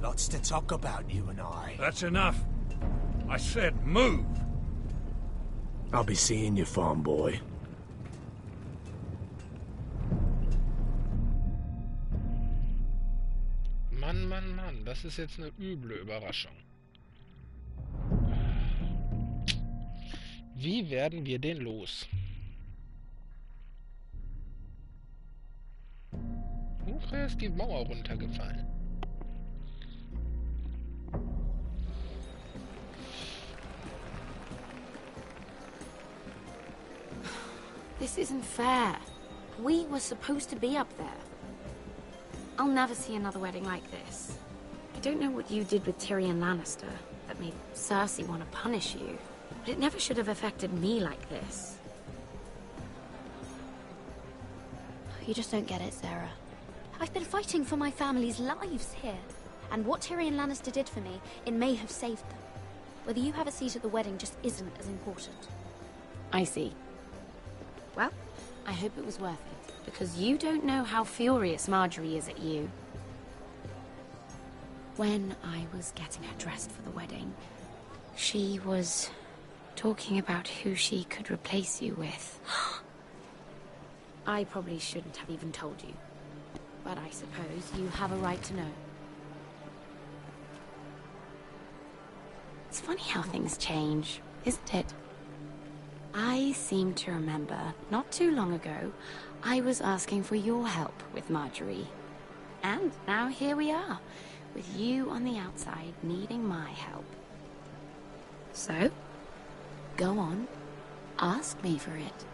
Lots to talk about, you and I. That's enough. I said move. I'll be seeing you, farm boy. Mann, Mann, Mann, das ist jetzt eine üble Überraschung. Wie werden wir den los? Huch, ist die Mauer runtergefallen. This isn't fair. We were supposed to be up there. I'll never see another wedding like this. I don't know what you did with Tyrion Lannister that made Cersei want to punish you, but it never should have affected me like this. You just don't get it, Sarah. I've been fighting for my family's lives here. And what Tyrion Lannister did for me, it may have saved them. Whether you have a seat at the wedding just isn't as important. I see. Well, I hope it was worth it, because you don't know how furious Marjorie is at you. When I was getting her dressed for the wedding, she was talking about who she could replace you with. I probably shouldn't have even told you, but I suppose you have a right to know. It's funny how things change, isn't it? I seem to remember, not too long ago, I was asking for your help with Marjorie. And now here we are, with you on the outside needing my help. So, go on, ask me for it.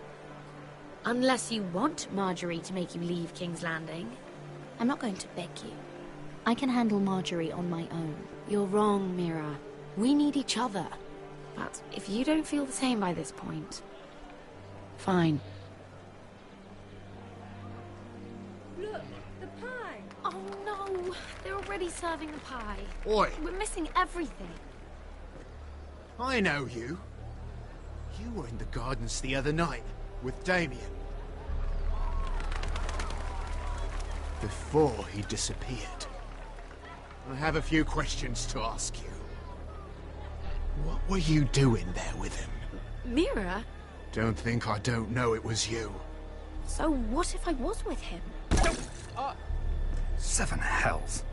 Unless you want Marjorie to make you leave King's Landing. I'm not going to beg you. I can handle Marjorie on my own. You're wrong, Mira. We need each other. But if you don't feel the same by this point, fine. Oh no, they're already serving the pie. Oi! We're missing everything. I know you. You were in the gardens the other night with Damien. Before he disappeared. I have a few questions to ask you. What were you doing there with him? Mira? Don't think I don't know it was you. So what if I was with him? Seven hells.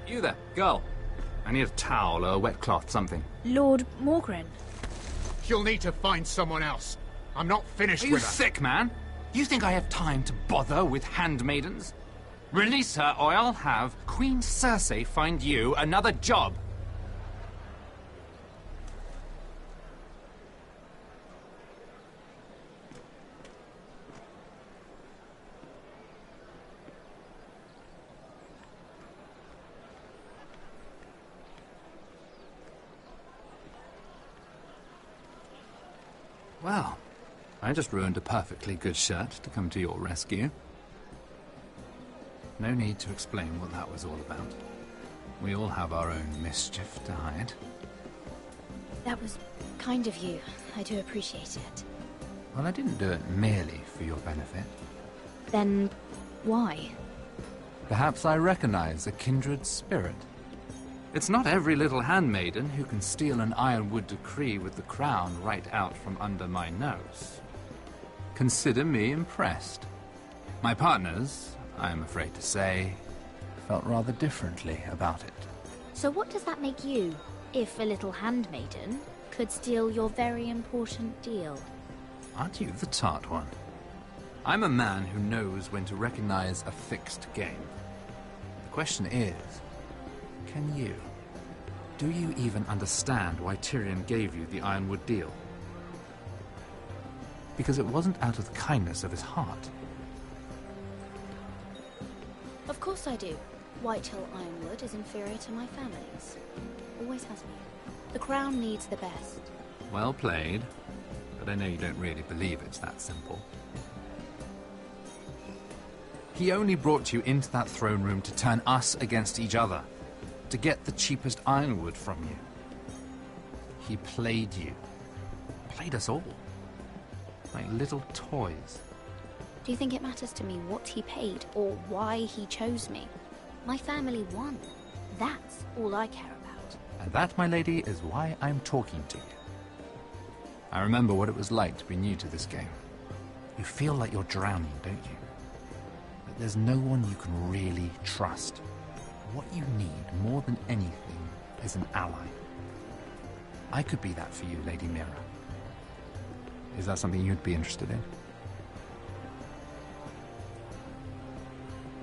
You there, girl. I need a towel or a wet cloth, something. Lord Morgren. You'll need to find someone else. I'm not finished Are you with her. sick, man? You think I have time to bother with handmaidens? Release her, or I'll have Queen Cersei find you another job. Well, I just ruined a perfectly good shirt to come to your rescue. No need to explain what that was all about. We all have our own mischief to hide. That was kind of you. I do appreciate it. Well, I didn't do it merely for your benefit. Then why? Perhaps I recognize a kindred spirit. It's not every little handmaiden who can steal an ironwood decree with the crown right out from under my nose. Consider me impressed. My partners, I am afraid to say, felt rather differently about it. So what does that make you, if a little handmaiden could steal your very important deal? Aren't you the tart one? I'm a man who knows when to recognize a fixed game. The question is, can you? Do you even understand why Tyrion gave you the Ironwood deal? Because it wasn't out of the kindness of his heart. Of course I do. Whitehill Ironwood is inferior to my family's. Always has been. The crown needs the best. Well played, but I know you don't really believe it's that simple. He only brought you into that throne room to turn us against each other, to get the cheapest ironwood from you. He played you. Played us all. Like little toys. Do you think it matters to me what he paid or why he chose me? My family won. That's all I care about. And that, my lady, is why I'm talking to you. I remember what it was like to be new to this game. You feel like you're drowning, don't you? But there's no one you can really trust. What you need, more than anything, is an ally. I could be that for you, Lady Mira. Is that something you'd be interested in?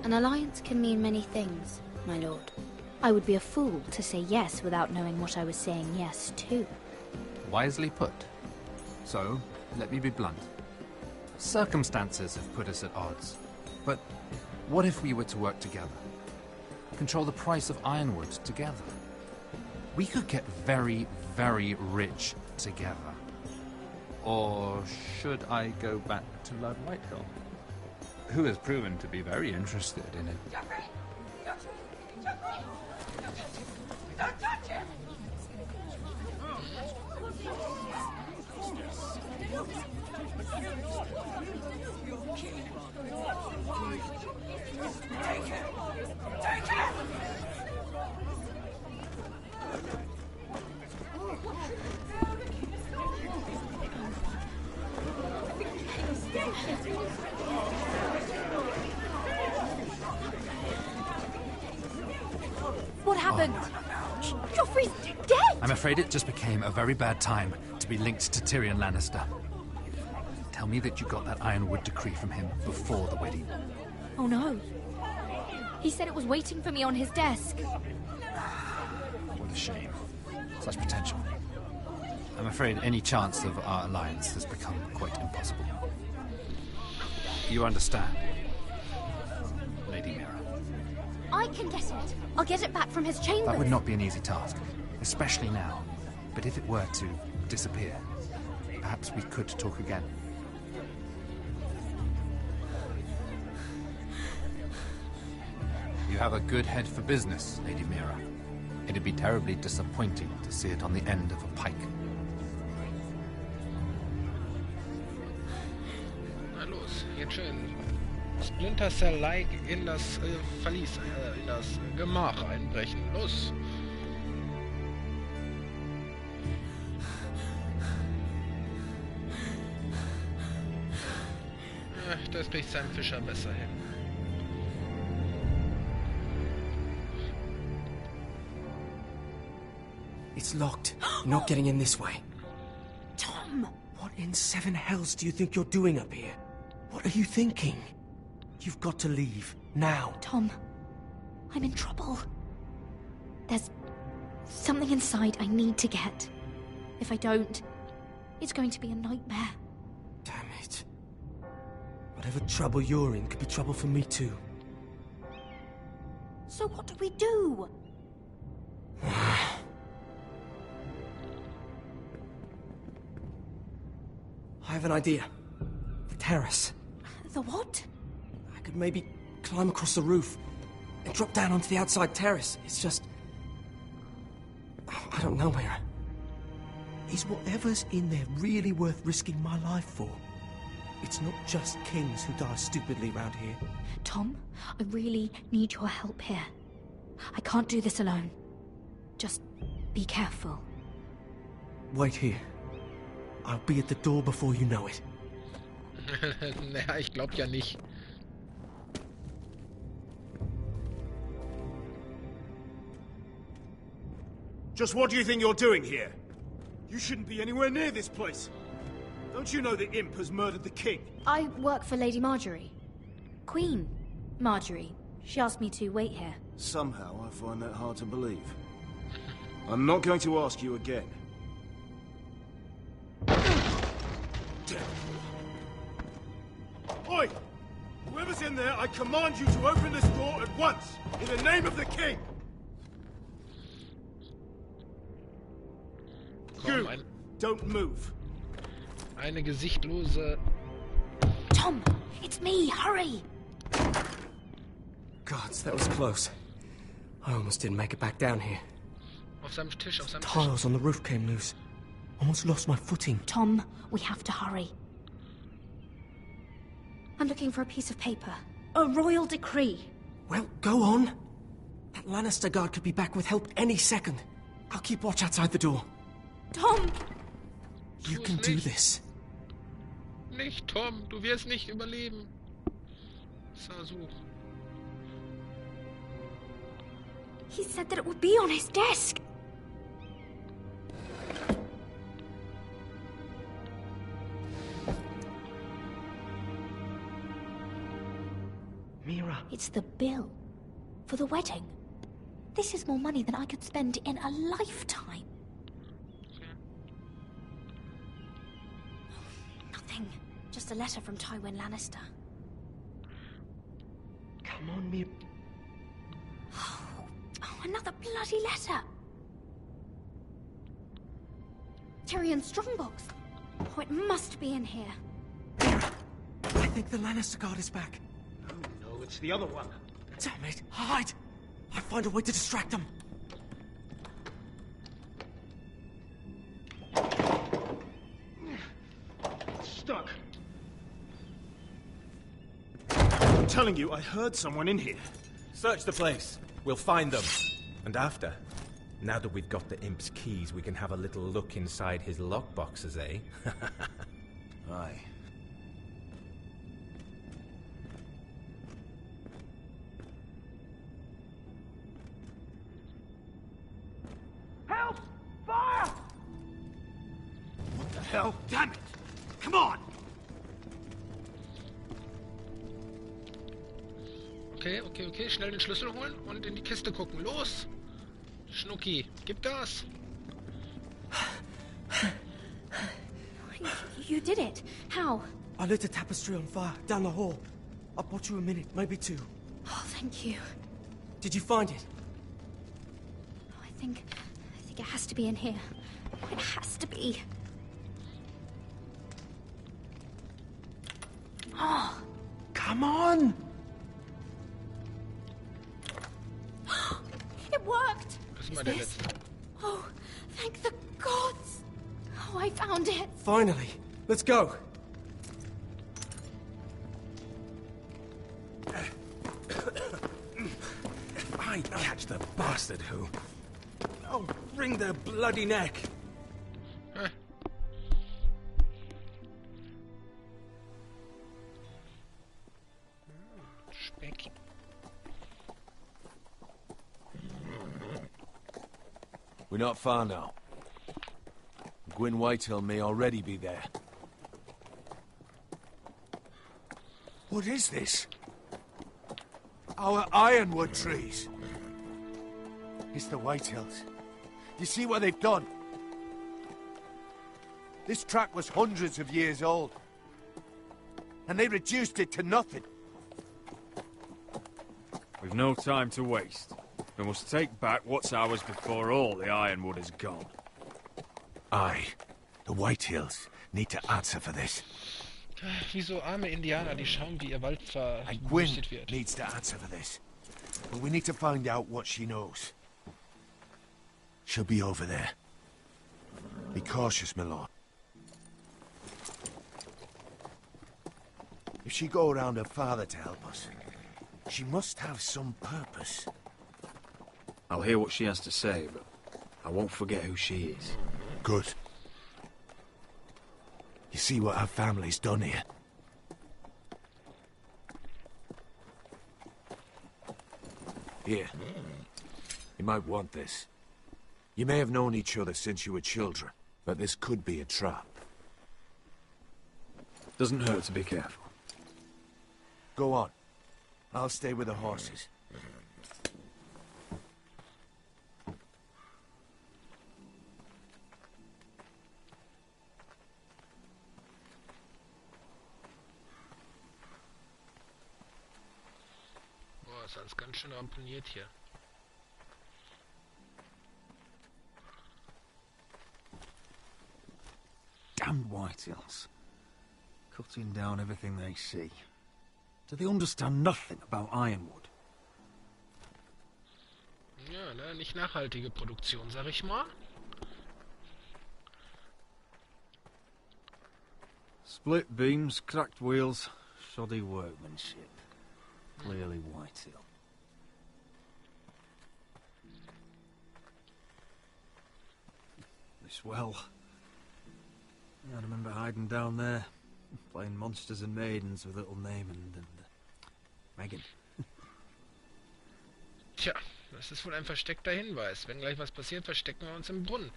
An alliance can mean many things, my lord. I would be a fool to say yes without knowing what I was saying yes to. Wisely put. So, let me be blunt. Circumstances have put us at odds. But what if we were to work together? Control the price of ironwood together? We could get very, very rich together. Or should I go back to Lord Whitehill, who has proven to be very interested in it? Don't touch him! Take him! Take him! What happened? Joffrey's dead! I'm afraid it just became a very bad time to be linked to Tyrion Lannister. Tell me that you got that ironwood decree from him before the wedding. Oh no. He said it was waiting for me on his desk. What a shame. Such potential. I'm afraid any chance of our alliance has become quite impossible. You understand, Lady Mira? I can get it. I'll get it back from his chambers. That would not be an easy task, especially now. But if it were to disappear, perhaps we could talk again. have a good head for business, Lady Mira. It'd be terribly disappointing to see it on the end of a pike. Na los, jetzt schön. Splinter Cell-like in das Verlies, in das Gemach einbrechen. Los! Das kriegt sein Fischer besser hin. It's locked. You're not getting in this way. Tom! What in seven hells do you think you're doing up here? What are you thinking? You've got to leave. Now. Tom, I'm in trouble. There's something inside I need to get. If I don't, it's going to be a nightmare. Damn it. Whatever trouble you're in could be trouble for me too. So what do we do? I have an idea. The terrace. The what? I could maybe climb across the roof and drop down onto the outside terrace. It's just... I don't know, Mira. Is whatever's in there really worth risking my life for? It's not just kings who die stupidly around here. Tom, I really need your help here. I can't do this alone. Just be careful. Wait here. I'll be at the door before you know it. Naja, ich glaub ja nicht. Just what do you think you're doing here? You shouldn't be anywhere near this place. Don't you know the imp has murdered the king? I work for Lady Marjorie. Queen Marjorie. She asked me to wait here. Somehow I find that hard to believe. I'm not going to ask you again. Oi! Whoever's in there, I command you to open this door at once, in the name of the king! Komm, You, don't move. Eine gesichtlose... Tom, it's me, hurry! Gods, that was close. I almost didn't make it back down here. Auf seinem Tisch, auf seinem Tisch. Tiles on the roof came loose. Almost lost my footing. Tom, we have to hurry. I'm looking for a piece of paper. A royal decree. Well, go on. That Lannister guard could be back with help any second. I'll keep watch outside the door. Tom! You can do this. Nicht, Tom, du wirst nicht überleben. Versuch. He said that it would be on his desk. Mira. It's the bill for the wedding. This is more money than I could spend in a lifetime. Nothing. Just a letter from Tywin Lannister. Come on, Mira. Oh, another bloody letter. Tyrion Strongbox. Oh, it must be in here. I think the Lannister guard is back. No, it's the other one. Damn it! Hide! I'll find a way to distract them. Stuck. I'm telling you, I heard someone in here. Search the place. We'll find them. And after, now that we've got the imp's keys, we can have a little look inside his lockboxes, eh? Aye. Help! Fire! What the hell? Damn it! Come on! Okay, schnell den Schlüssel holen und in die Kiste gucken. Los! Schnucki, gib Gas! You did it. How? I lit a tapestry on fire down the hall. I bought you a minute, maybe two. Oh, thank you. Did you find it? I think it has to be in here. It has to be. Oh. Come on! worked! Das ist mal der letzte. Oh, thank the gods! Oh, I found it! Finally! Let's go! If I catch the bastard who... I'll wring their bloody neck! Speck. We're not far now. Gwyn Whitehill may already be there. What is this? Our ironwood trees. It's the Whitehills. You see what they've done? This track was hundreds of years old. And they reduced it to nothing. We've no time to waste. We must take back what's ours before all the ironwood is gone. Aye. The Whitehills need to answer for this. Wie so arme Indianer, die schauen, wie ihr Wald Gwyn verwüstet wird. needs to answer for this. But we need to find out what she knows. She'll be over there. Be cautious, my lord. If she go around her father to help us, she must have some purpose. I'll hear what she has to say, but I won't forget who she is. Good. You see what our family's done here? Here. You might want this. You may have known each other since you were children, but this could be a trap. Doesn't hurt to be careful. Go on. I'll stay with the horses. Boah, ist alles ganz schön ramponiert hier. Damned Whitehills. Cutting down everything they see. Do they understand nothing about ironwood? Ja, ne, nicht nachhaltige Produktion, sag ich mal. Split beams, cracked wheels, shoddy workmanship. Clearly Whitehill. This well. I remember hiding down there, playing monsters and maidens with little Naaman and Megan. Tja, das ist wohl ein versteckter Hinweis. Wenn gleich was passiert, verstecken wir uns im Brunnen.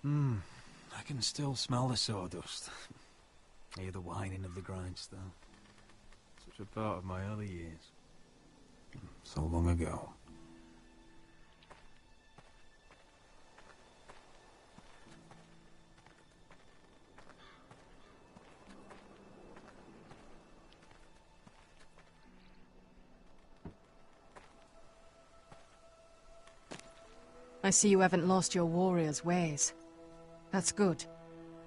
I can still smell the sawdust. Hear the whining of the grindstone. Such a part of my early years. So long ago. I see you haven't lost your warrior's ways. That's good.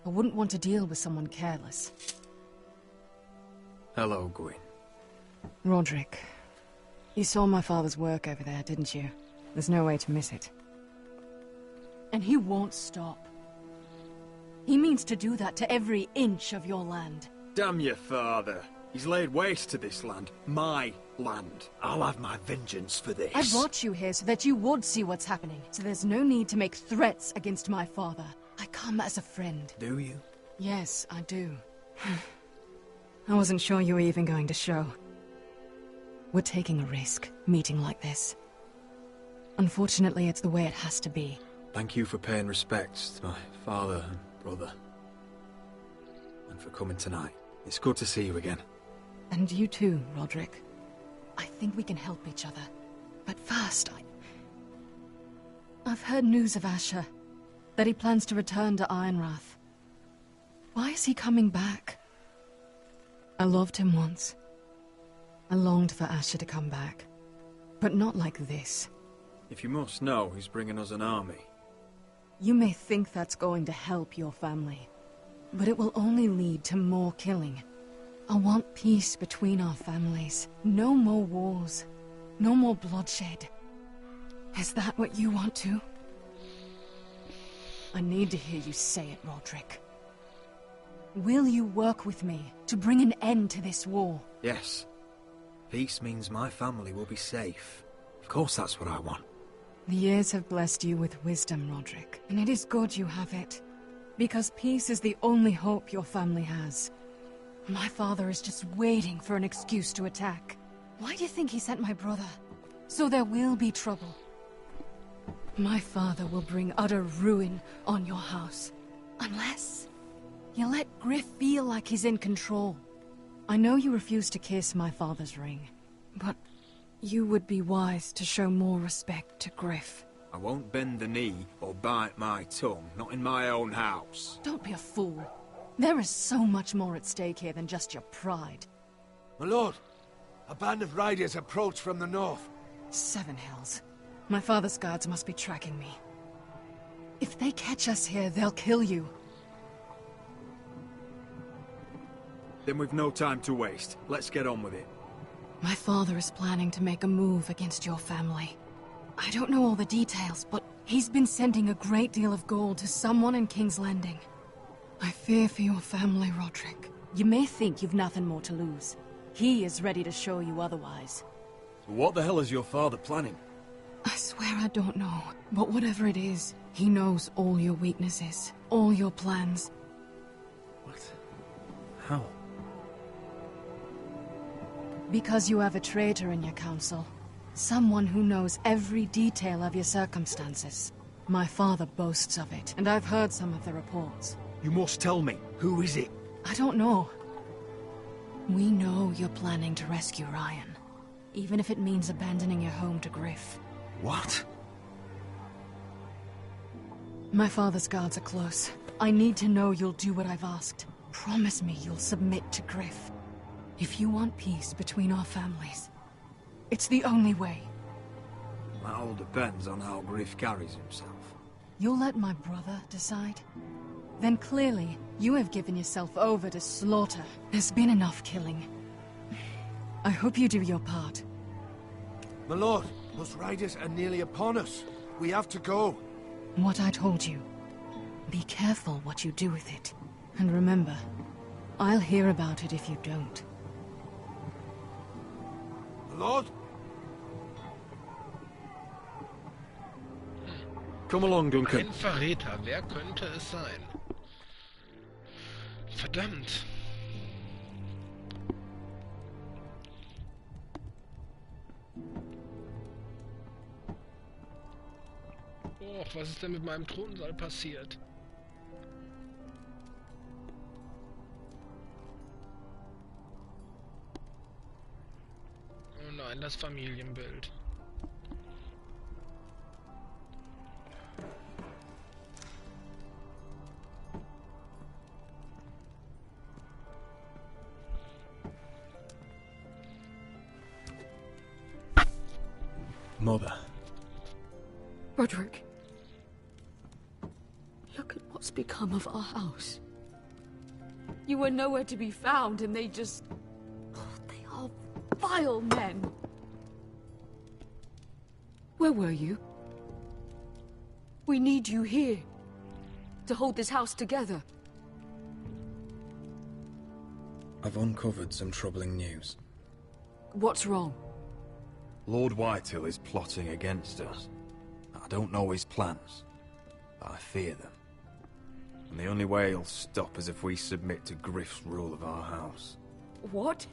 I wouldn't want to deal with someone careless. Hello, Gwyn. Roderick, you saw my father's work over there, didn't you? There's no way to miss it. And he won't stop. He means to do that to every inch of your land. Damn your father. He's laid waste to this land. My land. I'll have my vengeance for this. I brought you here so that you would see what's happening. So there's no need to make threats against my father. I come as a friend. Do you? Yes, I do. I wasn't sure you were even going to show. We're taking a risk, meeting like this. Unfortunately, it's the way it has to be. Thank you for paying respects to my father and brother. And for coming tonight. It's good to see you again. And you too, Roderick. I think we can help each other. But first, I've heard news of Asher. That he plans to return to Ironrath. Why is he coming back? I loved him once. I longed for Asher to come back. But not like this. If you must know, he's bringing us an army. You may think that's going to help your family. But it will only lead to more killing. I want peace between our families. No more wars. No more bloodshed. Is that what you want too? I need to hear you say it, Roderick. Will you work with me to bring an end to this war? Yes. Peace means my family will be safe. Of course that's what I want. The years have blessed you with wisdom, Roderick, and it is good you have it. Because peace is the only hope your family has. My father is just waiting for an excuse to attack. Why do you think he sent my brother? So there will be trouble. My father will bring utter ruin on your house. Unless you let Griff feel like he's in control. I know you refuse to kiss my father's ring, but you would be wise to show more respect to Griff. I won't bend the knee or bite my tongue, not in my own house. Don't be a fool. There is so much more at stake here than just your pride. My lord, a band of riders approach from the north. 7 Hells. My father's guards must be tracking me. If they catch us here, they'll kill you. Then we've no time to waste. Let's get on with it. My father is planning to make a move against your family. I don't know all the details, but he's been sending a great deal of gold to someone in King's Landing. I fear for your family, Roderick. You may think you've nothing more to lose. He is ready to show you otherwise. What the hell is your father planning? I swear I don't know, but whatever it is, he knows all your weaknesses, all your plans. What? How? Because you have a traitor in your council. Someone who knows every detail of your circumstances. My father boasts of it, and I've heard some of the reports. You must tell me. Who is it? I don't know. We know you're planning to rescue Ryan, even if it means abandoning your home to Griff. What? My father's guards are close. I need to know you'll do what I've asked. Promise me you'll submit to Griff. If you want peace between our families, it's the only way. That all depends on how Griff carries himself. You'll let my brother decide? Then clearly, you have given yourself over to slaughter. There's been enough killing. I hope you do your part. My lord, those riders are nearly upon us. We have to go. What I told you. Be careful what you do with it. And remember, I'll hear about it if you don't. My lord? Come along, Duncan. Ein Verräter, wer könnte es sein? Verdammt. Och, was ist denn mit meinem Thronsaal passiert? Oh nein, das Familienbild. Mother. Roderick. Look at what's become of our house. You were nowhere to be found, and they just... Oh, they are vile men. Where were you? We need you here. To hold this house together. I've uncovered some troubling news. What's wrong? Lord Whitehill is plotting against us. I don't know his plans, but I fear them. And the only way he'll stop is if we submit to Griff's rule of our house. What?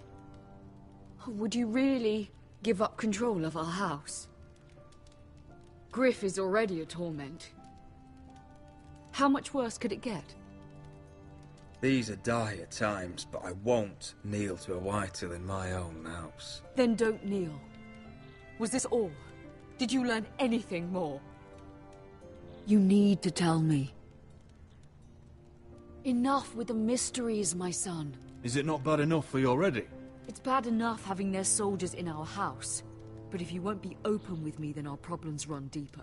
Would you really give up control of our house? Griff is already a torment. How much worse could it get? These are dire times, but I won't kneel to a Whitehill in my own house. Then don't kneel. Was this all? Did you learn anything more? You need to tell me. Enough with the mysteries, my son. Is it not bad enough for you already? It's bad enough having their soldiers in our house. But if you won't be open with me, then our problems run deeper.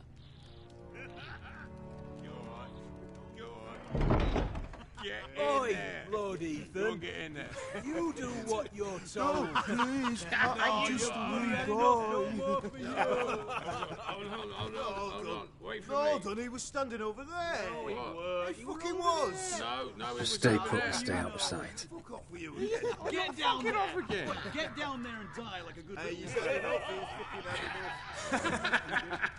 Oi, Lord Ethan. Don't get in there. You do what you're told. No, please. I'm just a wee boy. Hold on. Wait for No, me. Dunny, he was standing over there. No, he weren't. He fucking was. No, it was Stay over put there. and stay out of sight. Fuck off with you. Get down there. Off again. Get down there and die like a good Hey, little you said enough. He was fucking had enough.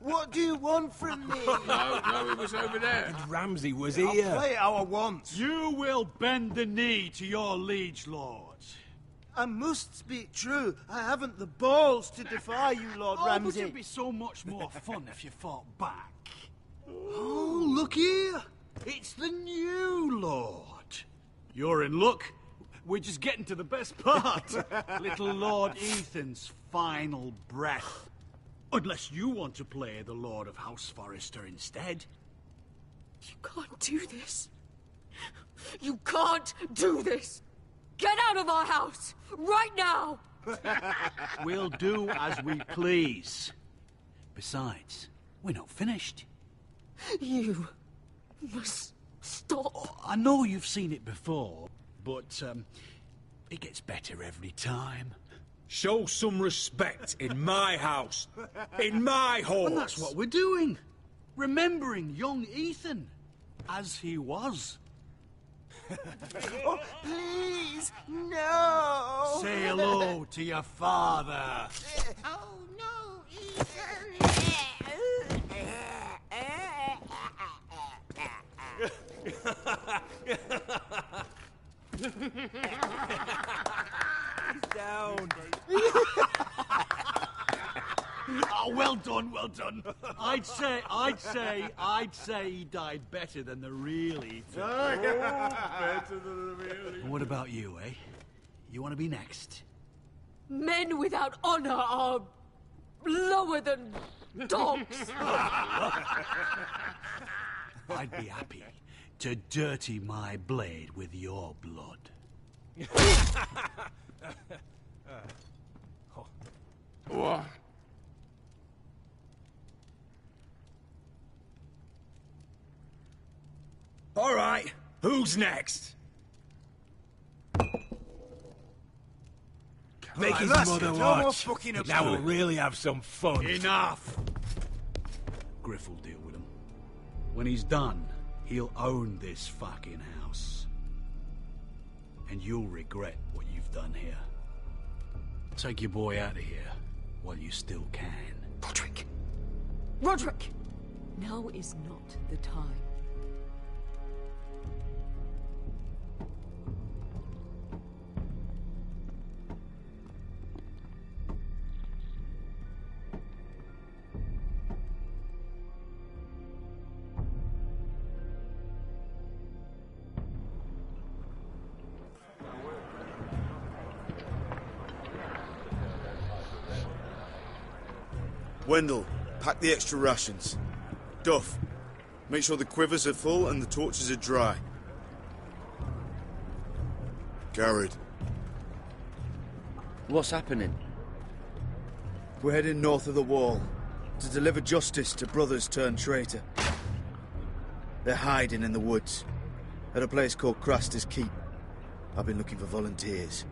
What do you want from me? No, it was over there. And Ramsay was I'll here. play it how I want. You will bend the knee to your liege lord. I must speak true. I haven't the balls to defy you, Lord But Ramsay. it'd be so much more fun if you fought back. Oh, look here. It's the new lord. You're in luck. We're just getting to the best part. Little Lord Ethan's final breath. Unless you want to play the Lord of House Forrester instead. You can't do this. You can't do this. Get out of our house, right now! We'll do as we please. Besides, we're not finished. You must stop. I know you've seen it before, but it gets better every time. Show some respect in my house. In my hall. And that's what we're doing. Remembering young Ethan as he was. Oh, please, no! Say hello to your father. Oh, no, Ethan! Down. Oh, well done, well done. I'd say he died better than the real Ethan. Better than the real And what about you, eh? You want to be next? Men without honor are lower than dogs. I'd be happy to dirty my blade with your blood. What? All right, who's next? Make his that's mother it. No more watch. fucking up. Now we'll really have some fun. Enough! Griff will deal with him. When he's done, he'll own this fucking house. And you'll regret what you've done here. Take your boy out of here while you still can. Roderick! Roderick! Now is not the time. Wendell, pack the extra rations. Duff, make sure the quivers are full and the torches are dry. Garrett. What's happening? We're heading north of the wall to deliver justice to brothers turned traitor. They're hiding in the woods at a place called Craster's Keep. I've been looking for volunteers.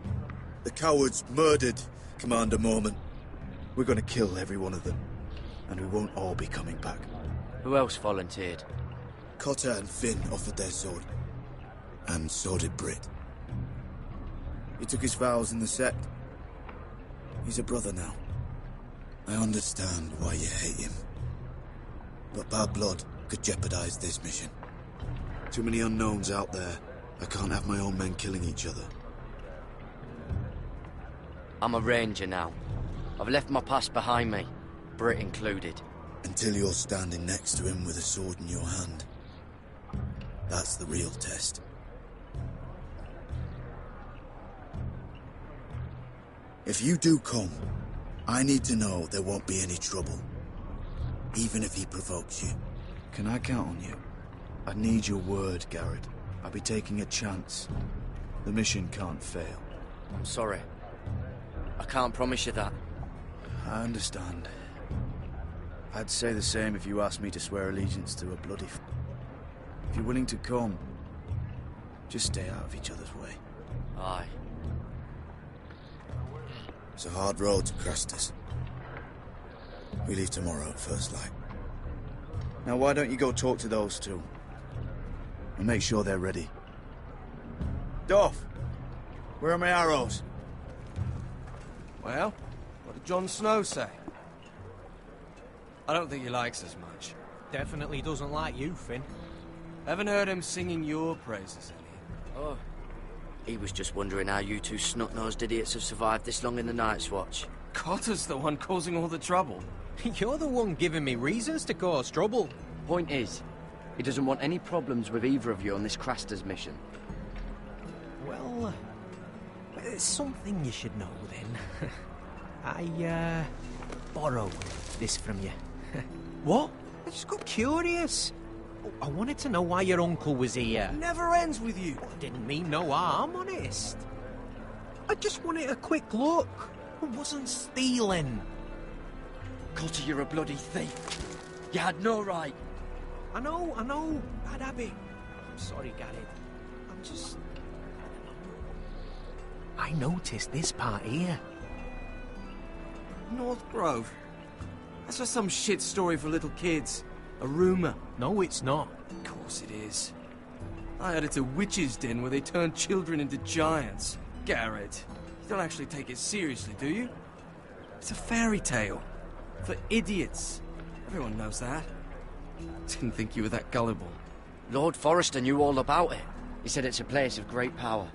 The cowards murdered Commander Mormon. We're gonna kill every one of them, and we won't all be coming back. Who else volunteered? Cotter and Finn offered their sword, and so did Britt. He took his vows in the sect. He's a brother now. I understand why you hate him, but bad blood could jeopardize this mission. Too many unknowns out there. I can't have my own men killing each other. I'm a ranger now. I've left my past behind me, Britt included. Until you're standing next to him with a sword in your hand. That's the real test. If you do come, I need to know there won't be any trouble. Even if he provokes you. Can I count on you? I need your word, Garrett. I'll be taking a chance. The mission can't fail. I'm sorry. I can't promise you that. I understand. I'd say the same if you asked me to swear allegiance to a bloody If you're willing to come, just stay out of each other's way. Aye. It's a hard road to Crastus. We leave tomorrow at first light. Now why don't you go talk to those two? And make sure they're ready. Duff! Where are my arrows? Well, what did Jon Snow say? I don't think he likes us much. Definitely doesn't like you, Finn. Haven't heard him singing your praises any. Oh. He was just wondering how you two snot-nosed idiots have survived this long in the Night's Watch. Cotter's the one causing all the trouble. You're the one giving me reasons to cause trouble. Point is, he doesn't want any problems with either of you on this Crastus mission. Well, there's something you should know then. I, borrowed this from you. What? I just got curious. I wanted to know why your uncle was here. Never ends with you. I didn't mean no harm, honest. I just wanted a quick look. I wasn't stealing. Cotter, you're a bloody thief. You had no right. I know. Bad habit. I'm sorry, Garrett. I'm just... I noticed this part here. North Grove? That's just some shit story for little kids. A rumour. No, it's not. Of course it is. I heard it's a witch's den where they turn children into giants. Garrett, you don't actually take it seriously, do you? It's a fairy tale. For idiots. Everyone knows that. Didn't think you were that gullible. Lord Forrester knew all about it. He said it's a place of great power.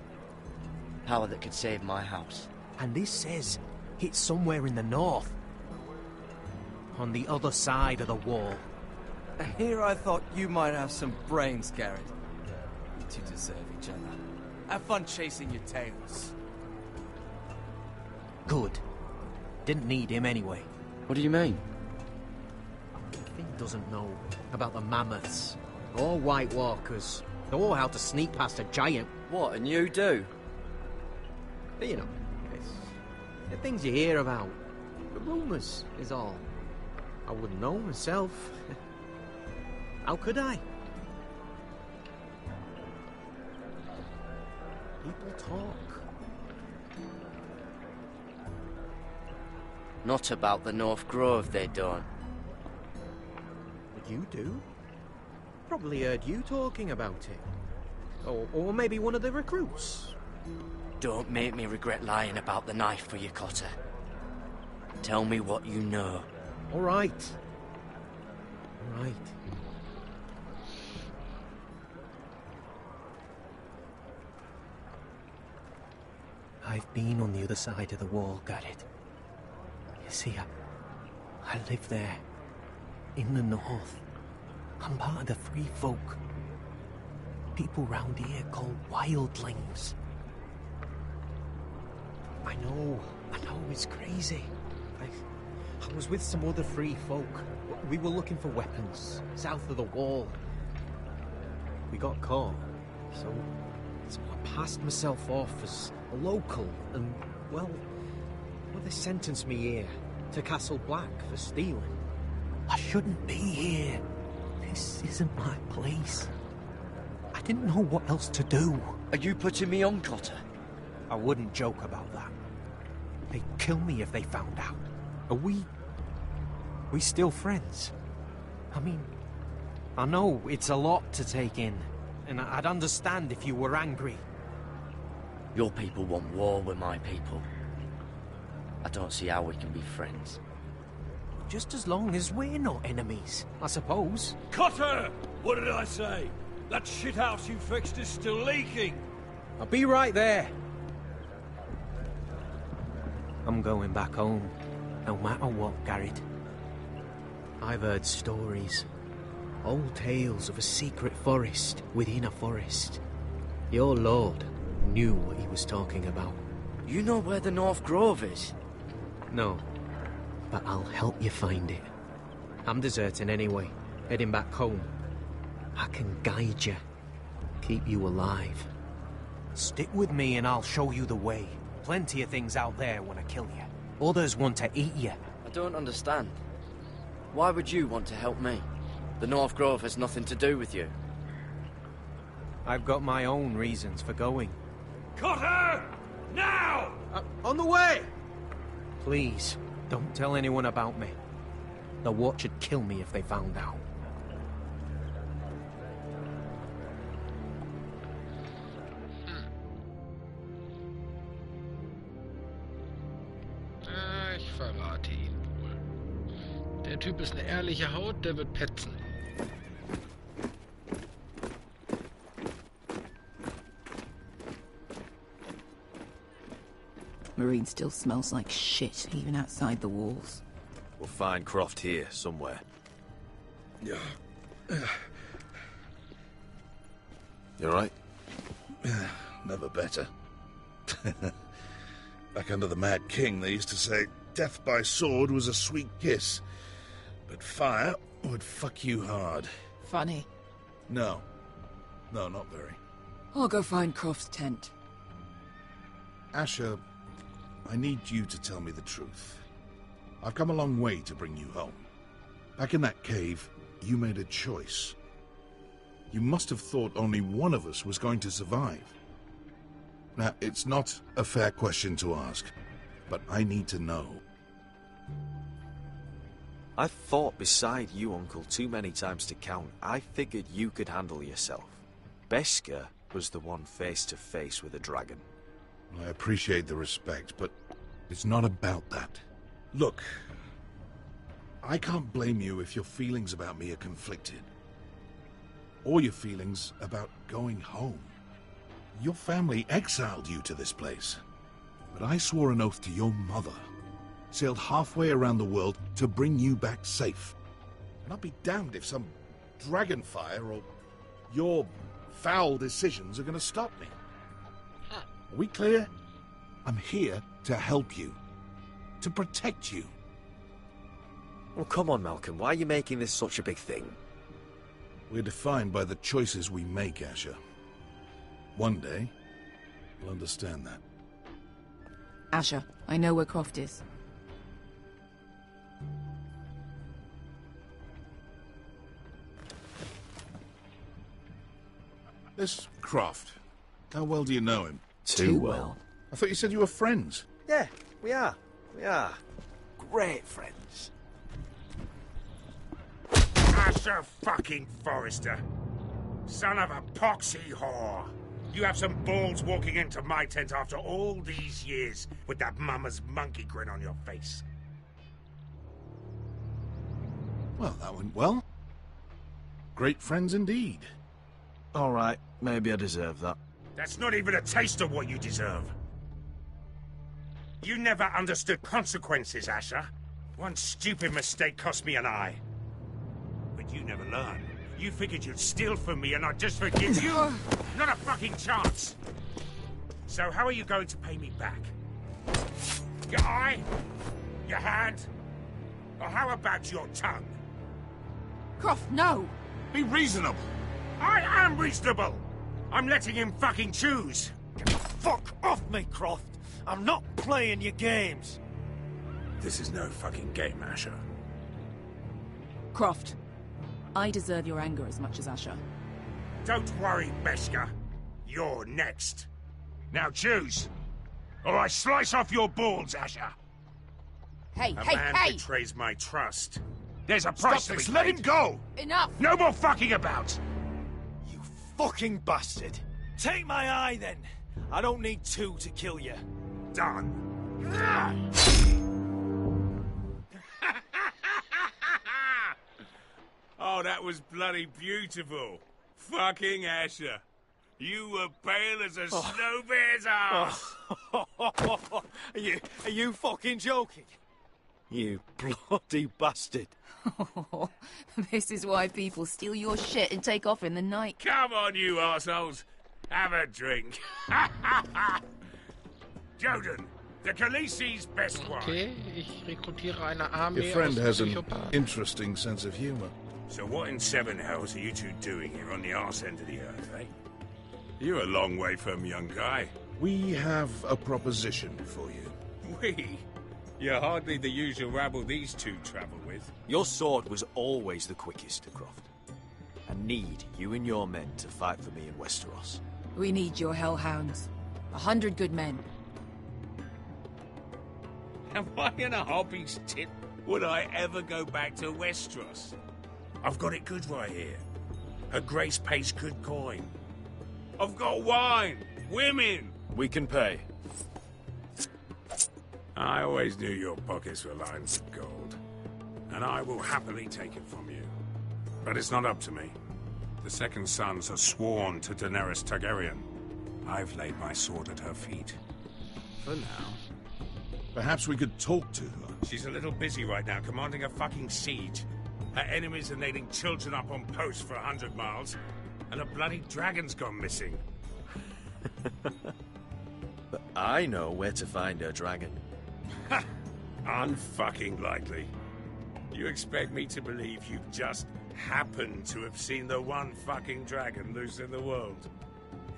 Power that could save my house. And this says it's somewhere in the north. On the other side of the wall. And here I thought you might have some brains, Garrett. You two deserve each other. Have fun chasing your tails. Good. Didn't need him anyway. What do you mean? Finn doesn't know about the mammoths, or White Walkers, or how to sneak past a giant. What, and you do? But you know, it's the things you hear about. The rumours is all. I wouldn't know myself. How could I? People talk. Not about the North Grove, they don't. But you do? Probably heard you talking about it. Or maybe one of the recruits. Don't make me regret lying about the knife for you, Cotter. Tell me what you know. All right. All right. I've been on the other side of the wall, Garrett. You see, I live there, in the north. I'm part of the free folk. People round here called wildlings. I know, it's crazy. I was with some other free folk. We were looking for weapons, south of the wall. We got caught, so I passed myself off as a local, and, well, they sentenced me here, to Castle Black, for stealing. I shouldn't be here. This isn't my place. I didn't know what else to do. Are you putting me on, Cotter? I wouldn't joke about that. They'd kill me if they found out. Are we still friends? I mean, I know it's a lot to take in, and I'd understand if you were angry. Your people want war with my people. I don't see how we can be friends. Just as long as we're not enemies, I suppose. Cotter! What did I say? That shithouse you fixed is still leaking! I'll be right there. I'm going back home, no matter what, Garrett. I've heard stories. Old tales of a secret forest within a forest. Your lord knew what he was talking about. You know where the North Grove is? No, but I'll help you find it. I'm deserting anyway, heading back home. I can guide you, keep you alive. Stick with me and I'll show you the way. Plenty of things out there want to kill you. Others want to eat you. I don't understand. Why would you want to help me? The North Grove has nothing to do with you. I've got my own reasons for going. Cut her! Now! On the way! Please, don't tell anyone about me. The Watch would kill me if they found out. Ich verrate ihn wohl. Der Typ ist eine ehrliche Haut, der wird petzen. Marine still smells like shit, even outside the walls. We'll find Croft here, somewhere. Yeah. You alright? Never better. Back under the Mad King, they used to say death by sword was a sweet kiss, but fire would fuck you hard. Funny. No. No, not very. I'll go find Croft's tent. Asher, I need you to tell me the truth. I've come a long way to bring you home. Back in that cave, you made a choice. You must have thought only one of us was going to survive. Now, it's not a fair question to ask, but I need to know. I've fought beside you, Uncle, too many times to count. I figured you could handle yourself. Beskar was the one face to face with a dragon. I appreciate the respect, but it's not about that. Look, I can't blame you if your feelings about me are conflicted. Or your feelings about going home. Your family exiled you to this place. But I swore an oath to your mother. Sailed halfway around the world to bring you back safe. And I'll be damned if some dragonfire or your foul decisions are going to stop me. Are we clear? I'm here to help you. To protect you. Well, come on, Malcolm. Why are you making this such a big thing? We're defined by the choices we make, Asher. One day, you'll understand that. Asher, I know where Croft is. This Croft, how well do you know him? Too well. I thought you said you were friends. Yeah, we are. We are. Great friends. Asher fucking Forrester. Son of a poxy whore. You have some balls walking into my tent after all these years with that mama's monkey grin on your face. Well, that went well. Great friends indeed. All right, maybe I deserve that. That's not even a taste of what you deserve. You never understood consequences, Asher. One stupid mistake cost me an eye. But you never learned. You figured you'd steal from me and I'd just forgive you? Not a fucking chance! So how are you going to pay me back? Your eye? Your hand? Or how about your tongue? Croft, no! Be reasonable! I am reasonable! I'm letting him fucking choose! Fuck off me, Croft! I'm not playing your games! This is no fucking game, Asher. Croft, I deserve your anger as much as Asher. Don't worry, Beskar. You're next. Now choose, or I slice off your balls, Asher. Hey, A hey, man hey! betrays my trust. There's a price to be Let him paid. go! Enough! No more fucking about! You fucking bastard! Take my eye, then! I don't need two to kill you. Done. Oh, that was bloody beautiful. Fucking Asher. You were pale as a snow bear's ass. Are you fucking joking? You bloody bastard. This is why people steal your shit and take off in the night. Come on, you arseholes. Have a drink. Joden, the Khaleesi's best wine. Okay, ich rekrutiere eine Armee Your friend aus has an Psychopathen. interesting sense of humor. So what in seven hells are you two doing here on the arse end of the earth, eh? You're a long way from young guy. We have a proposition for you. We? You're hardly the usual rabble these two travel with. Your sword was always the quickest, Croft. I need you and your men to fight for me in Westeros. We need your hellhounds. 100 good men. Am I in a hobby's tip? Would I ever go back to Westeros? I've got it good right here. Her Grace pays good coin. I've got wine, women. We can pay. I always knew your pockets were lined with gold, and I will happily take it from you. But it's not up to me. The Second Sons are sworn to Daenerys Targaryen. I've laid my sword at her feet. For now. Perhaps we could talk to her. She's a little busy right now, commanding a fucking siege. Her enemies are nailing children up on posts for 100 miles, and a bloody dragon's gone missing. But I know where to find her dragon. Ha! Unfucking likely. You expect me to believe you just happened to have seen the one fucking dragon loose in the world?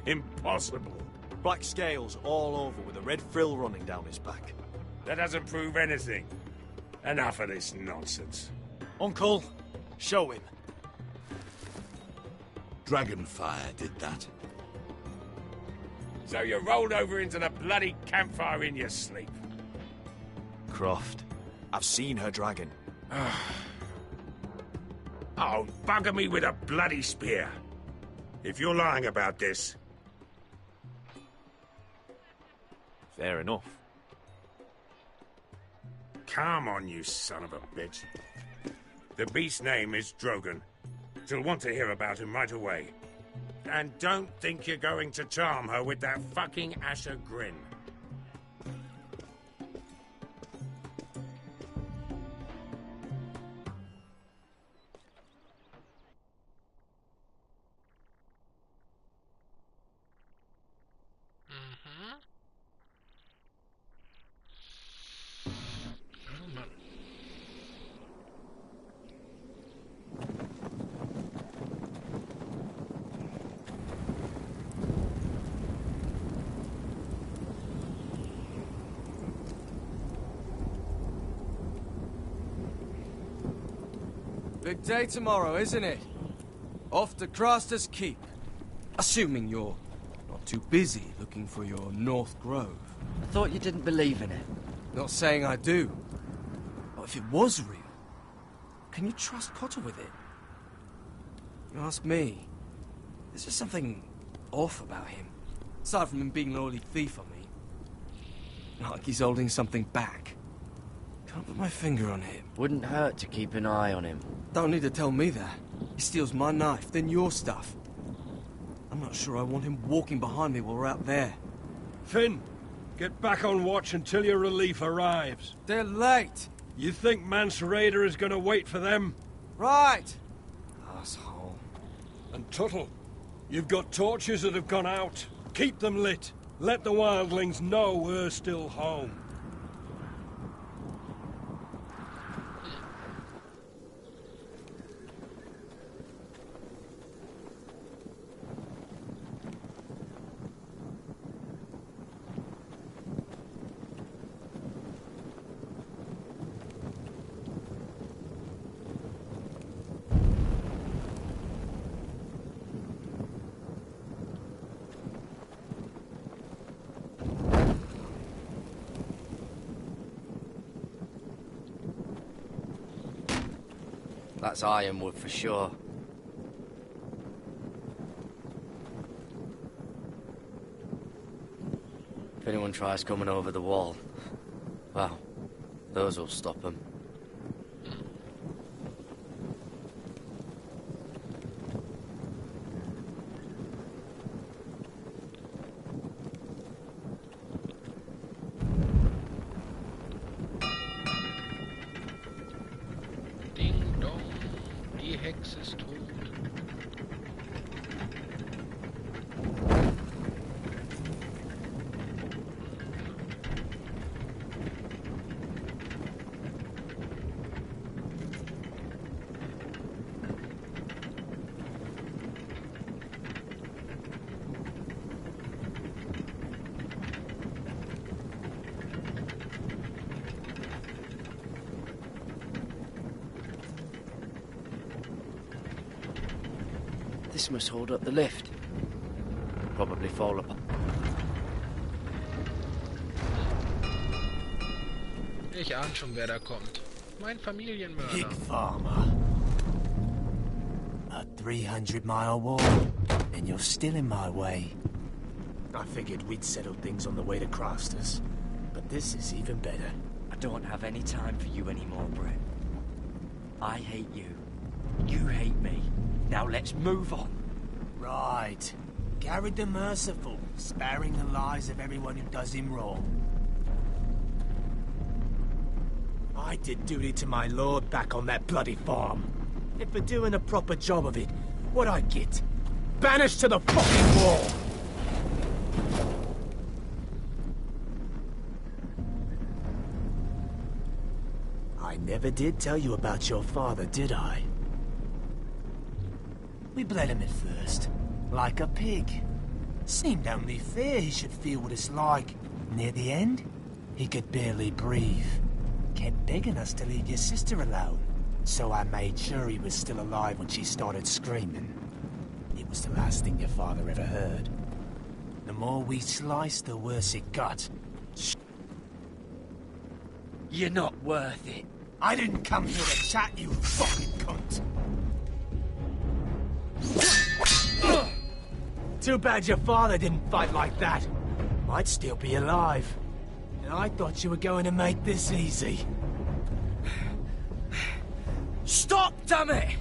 Impossible. Black scales all over with a red frill running down his back. That doesn't prove anything. Enough of this nonsense. Uncle, show him. Dragonfire did that. So you rolled over into the bloody campfire in your sleep. Croft, I've seen her dragon. Oh, bugger me with a bloody spear. If you're lying about this... Fair enough. Come on, you son of a bitch. The beast's name is Drogon. She'll want to hear about him right away. And don't think you're going to charm her with that fucking Asher grin. Big day tomorrow, isn't it? Off to Craster's Keep. Assuming you're not too busy looking for your North Grove. I thought you didn't believe in it. Not saying I do. But if it was real, can you trust Cotter with it? You ask me, there's just something off about him. Aside from him being an oily thief on me. Not like he's holding something back. Can't put my finger on it. Wouldn't hurt to keep an eye on him. Don't need to tell me that. He steals my knife, then your stuff. I'm not sure I want him walking behind me while we're out there. Finn, get back on watch until your relief arrives. They're late. You think Mance Rayder is going to wait for them? Right. Asshole. And Tuttle, you've got torches that have gone out. Keep them lit. Let the wildlings know we're still home. That's ironwood for sure. If anyone tries coming over the wall, well, those will stop them. Hex ist tot. This must hold up the lift. Probably fall apart. Ich ahne schon, wer da kommt. Mein Familienmörder. Pig farmer. A 300-mile walk, and you're still in my way. I figured we'd settle things on the way to Crafters, but this is even better. I don't have any time for you anymore, Brett. I hate you. You hate me. Now let's move on. Right. Garrett the Merciful, sparing the lives of everyone who does him wrong. I did duty to my lord back on that bloody farm. And for doing a proper job of it, what'd I get? Banished to the fucking wall! I never did tell you about your father, did I? We bled him at first, like a pig. Seemed only fair he should feel what it's like. Near the end, he could barely breathe. Kept begging us to leave your sister alone. So I made sure he was still alive when she started screaming. It was the last thing your father ever heard. The more we sliced, the worse it got. You're not worth it. I didn't come here to chat, you fucking cunt. Too bad your father didn't fight like that. Might still be alive. And I thought you were going to make this easy. Stop, damn it!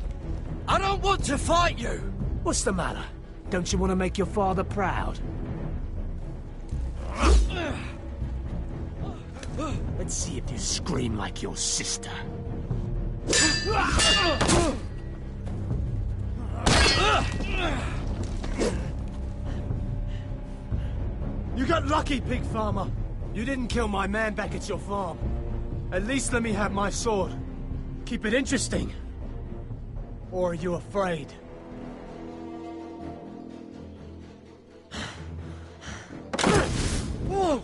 I don't want to fight you! What's the matter? Don't you want to make your father proud? Let's see if you scream like your sister. You got lucky, pig farmer. You didn't kill my man back at your farm. At least let me have my sword. Keep it interesting. Or are you afraid? Whoa!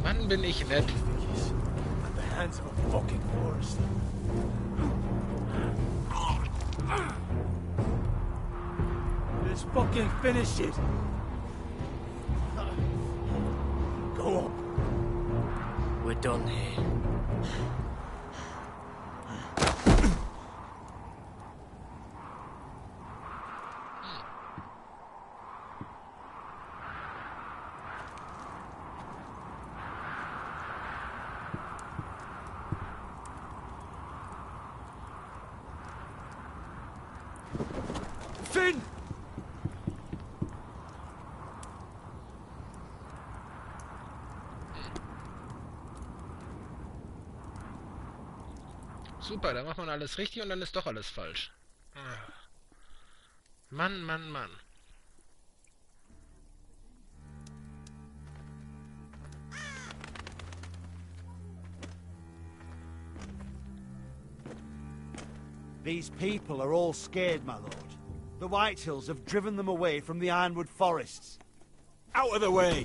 Mann, bin ich nett. At the hands of a fucking forest. Let's fucking finish it. Go on. We're done here. Finn! Super, da macht man alles richtig und dann ist doch alles falsch. Mann, Mann, Mann. These people are all scared, my lord. The Whitehills have driven them away from the Ironwood forests. Out of the way!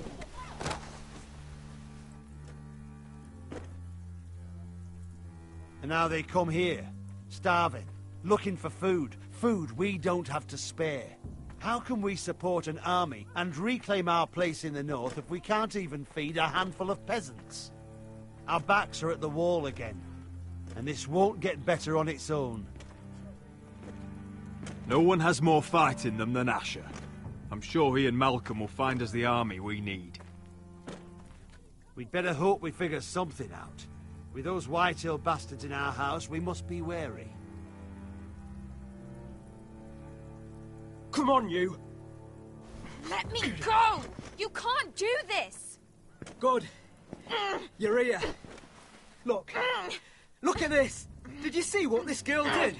And now they come here, starving, looking for food. Food we don't have to spare. How can we support an army and reclaim our place in the north if we can't even feed a handful of peasants? Our backs are at the wall again, and this won't get better on its own. No one has more fight in them than Asher. I'm sure he and Malcolm will find us the army we need. We'd better hope we figure something out. With those Whitehall bastards in our house, we must be wary. Come on, you! Let me go! You can't do this! Good. You're here. Look. Look at this! Did you see what this girl did?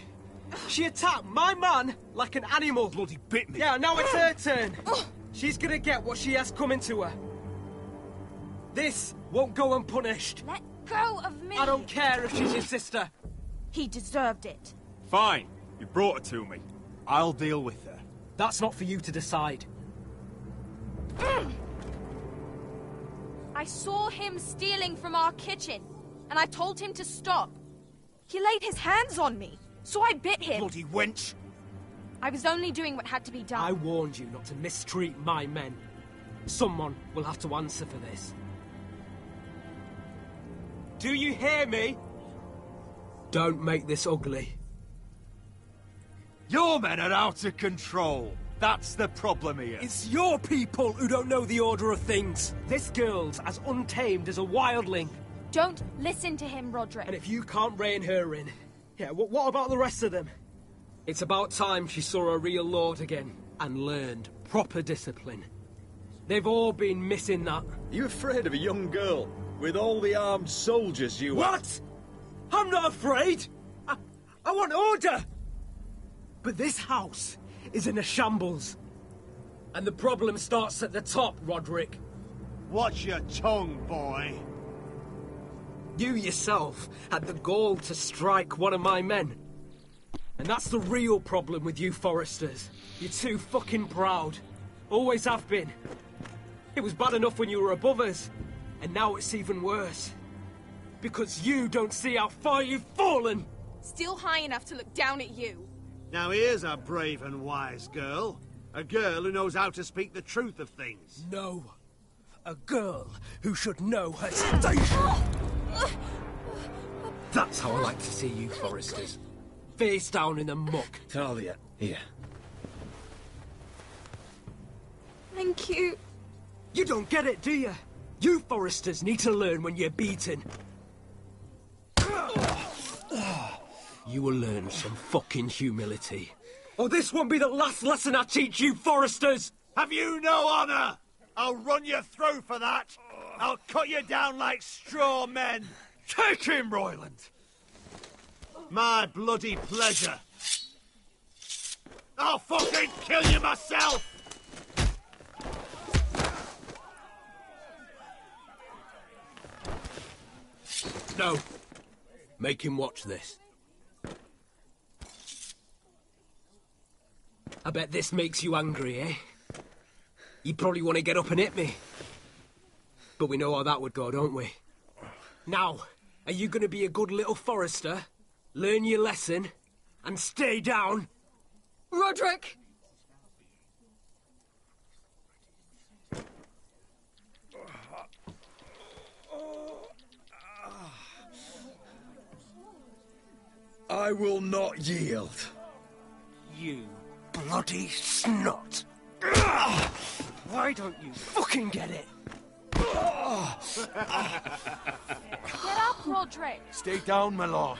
She attacked my man like an animal. Bloody bit me. Yeah, now it's her turn. She's gonna get what she has coming to her. This won't go unpunished. Let go of me! I don't care if she's your sister. He deserved it. Fine. You brought her to me. I'll deal with her. That's not for you to decide. I saw him stealing from our kitchen, and I told him to stop. He laid his hands on me, so I bit him. Bloody wench! I was only doing what had to be done. I warned you not to mistreat my men. Someone will have to answer for this. Do you hear me? Don't make this ugly. Your men are out of control. That's the problem here. It's your people who don't know the order of things. This girl's as untamed as a wildling. Don't listen to him, Roderick. And if you can't rein her in, yeah, what about the rest of them? It's about time she saw a real lord again and learned proper discipline. They've all been missing that. You afraid of a young girl with all the armed soldiers you are? What? I'm not afraid. I want order. But this house is in a shambles. And the problem starts at the top, Roderick. Watch your tongue, boy. You yourself had the gall to strike one of my men. And that's the real problem with you Forresters. You're too fucking proud. Always have been. It was bad enough when you were above us. And now it's even worse. Because you don't see how far you've fallen. Still high enough to look down at you. Now here's a brave and wise girl. A girl who knows how to speak the truth of things. No. A girl who should know her station. That's how I like to see you, Forresters. Face down in the muck. Talia, here. Thank you. You don't get it, do you? You Forresters need to learn when you're beaten. You will learn some fucking humility. Or this won't be the last lesson I teach you, Forresters! Have you no honor? I'll run you through for that. I'll cut you down like straw men. Take him, Royland! My bloody pleasure. I'll fucking kill you myself! No. Make him watch this. I bet this makes you angry, eh? You probably want to get up and hit me. But we know how that would go, don't we? Now, are you going to be a good little Forrester, learn your lesson, and stay down? Roderick! I will not yield. You bloody snot! Why don't you fucking get it? Get up, Roderick! Stay down, my lord.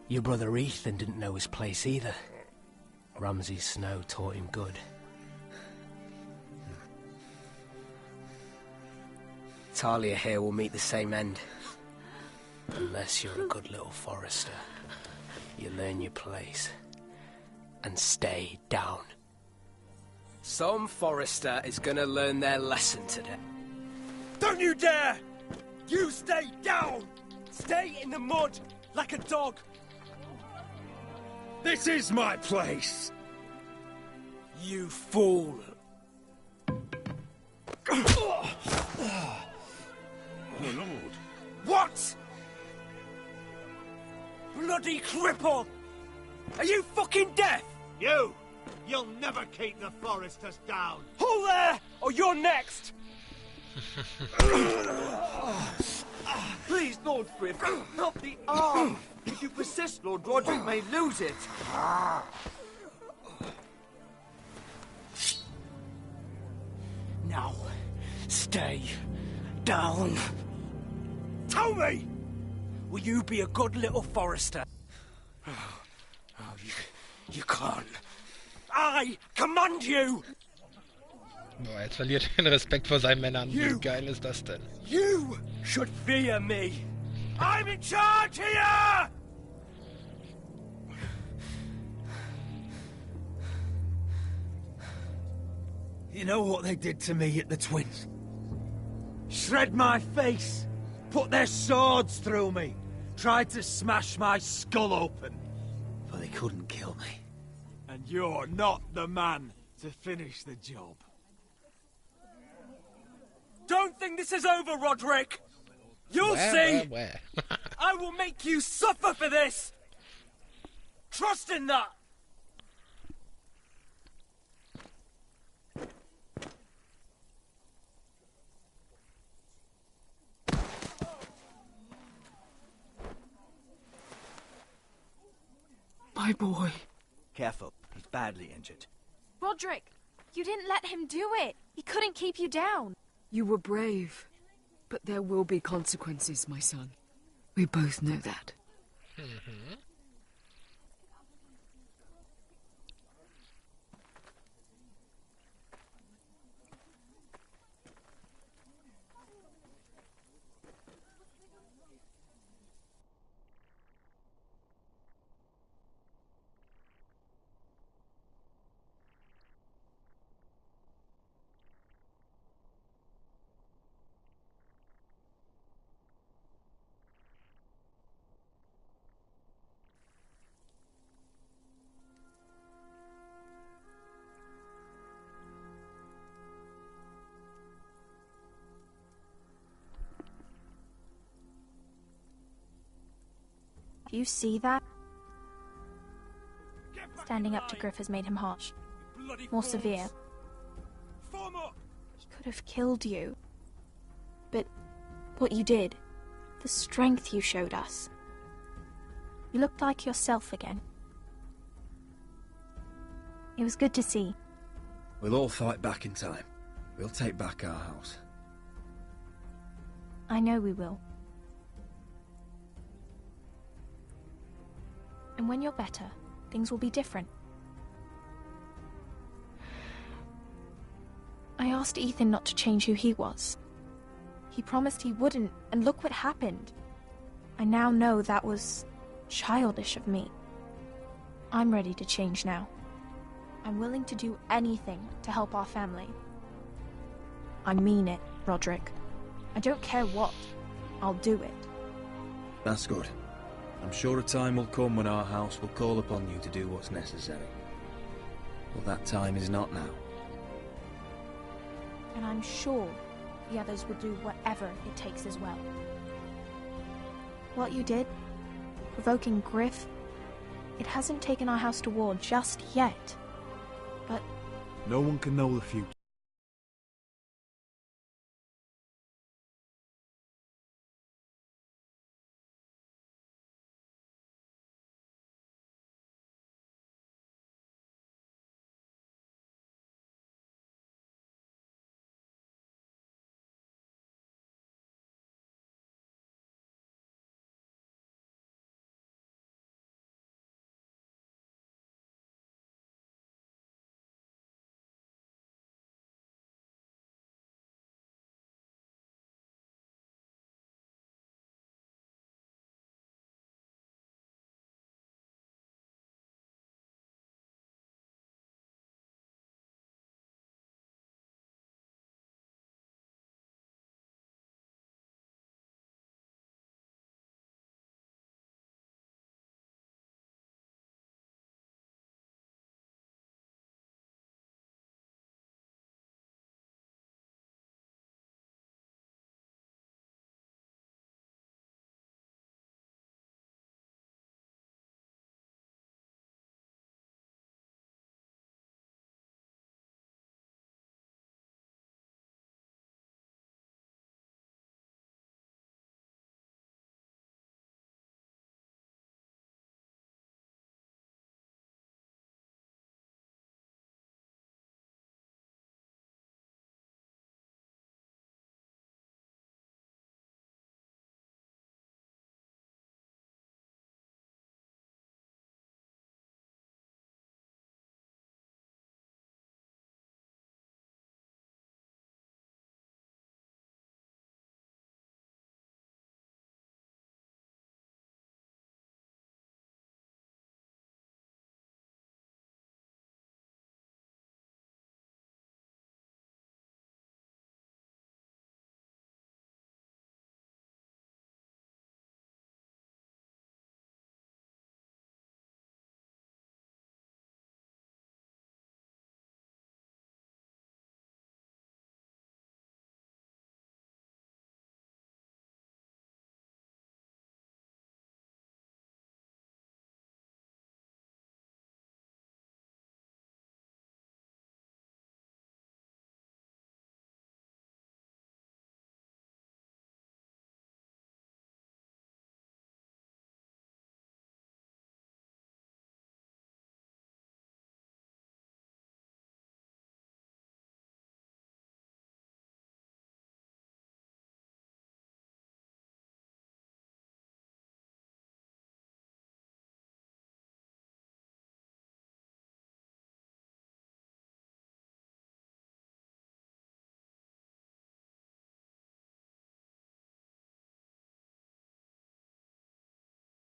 Your brother Ethan didn't know his place either. Ramsay Snow taught him good. Talia here will meet the same end. Unless you're a good little Forrester. You learn your place. And stay down. Some Forrester is gonna learn their lesson today. Don't you dare! You stay down! Stay in the mud, like a dog! This is my place! You fool! Oh, Lord. What?! Bloody cripple! Are you fucking deaf? You'll never keep the Forresters down. Hold there, or you're next! Please, Lord Frith, not the arm. If you persist, Lord Roderick may lose it. Stay down. Tell me! Will you be a good little forester? You can't. I command you! Boah, jetzt verliert er den Respekt vor seinen Männern. Wie geil ist das denn? You should fear me. I'm in charge here! You know what they did to me at the Twins? Shred my face, put their swords through me, tried to smash my skull open. But they couldn't kill me. And you're not the man to finish the job. Don't think this is over, Roderick! You'll see! Where? I will make you suffer for this! Trust in that! My boy. Careful, he's badly injured. Roderick, you didn't let him do it. He couldn't keep you down. You were brave, but there will be consequences, my son. We both know that. Do you see that? Standing up to Griff has made him harsh. More severe. He could have killed you. But what you did, the strength you showed us. You looked like yourself again. It was good to see. We'll all fight back in time. We'll take back our house. I know we will. And when you're better, things will be different. I asked Ethan not to change who he was. He promised he wouldn't, and look what happened. I now know that was childish of me. I'm ready to change now. I'm willing to do anything to help our family. I mean it, Roderick. I don't care what. I'll do it. That's good. I'm sure a time will come when our house will call upon you to do what's necessary. But that time is not now. And I'm sure the others will do whatever it takes as well. What you did, provoking Griff, it hasn't taken our house to war just yet. But no one can know the future.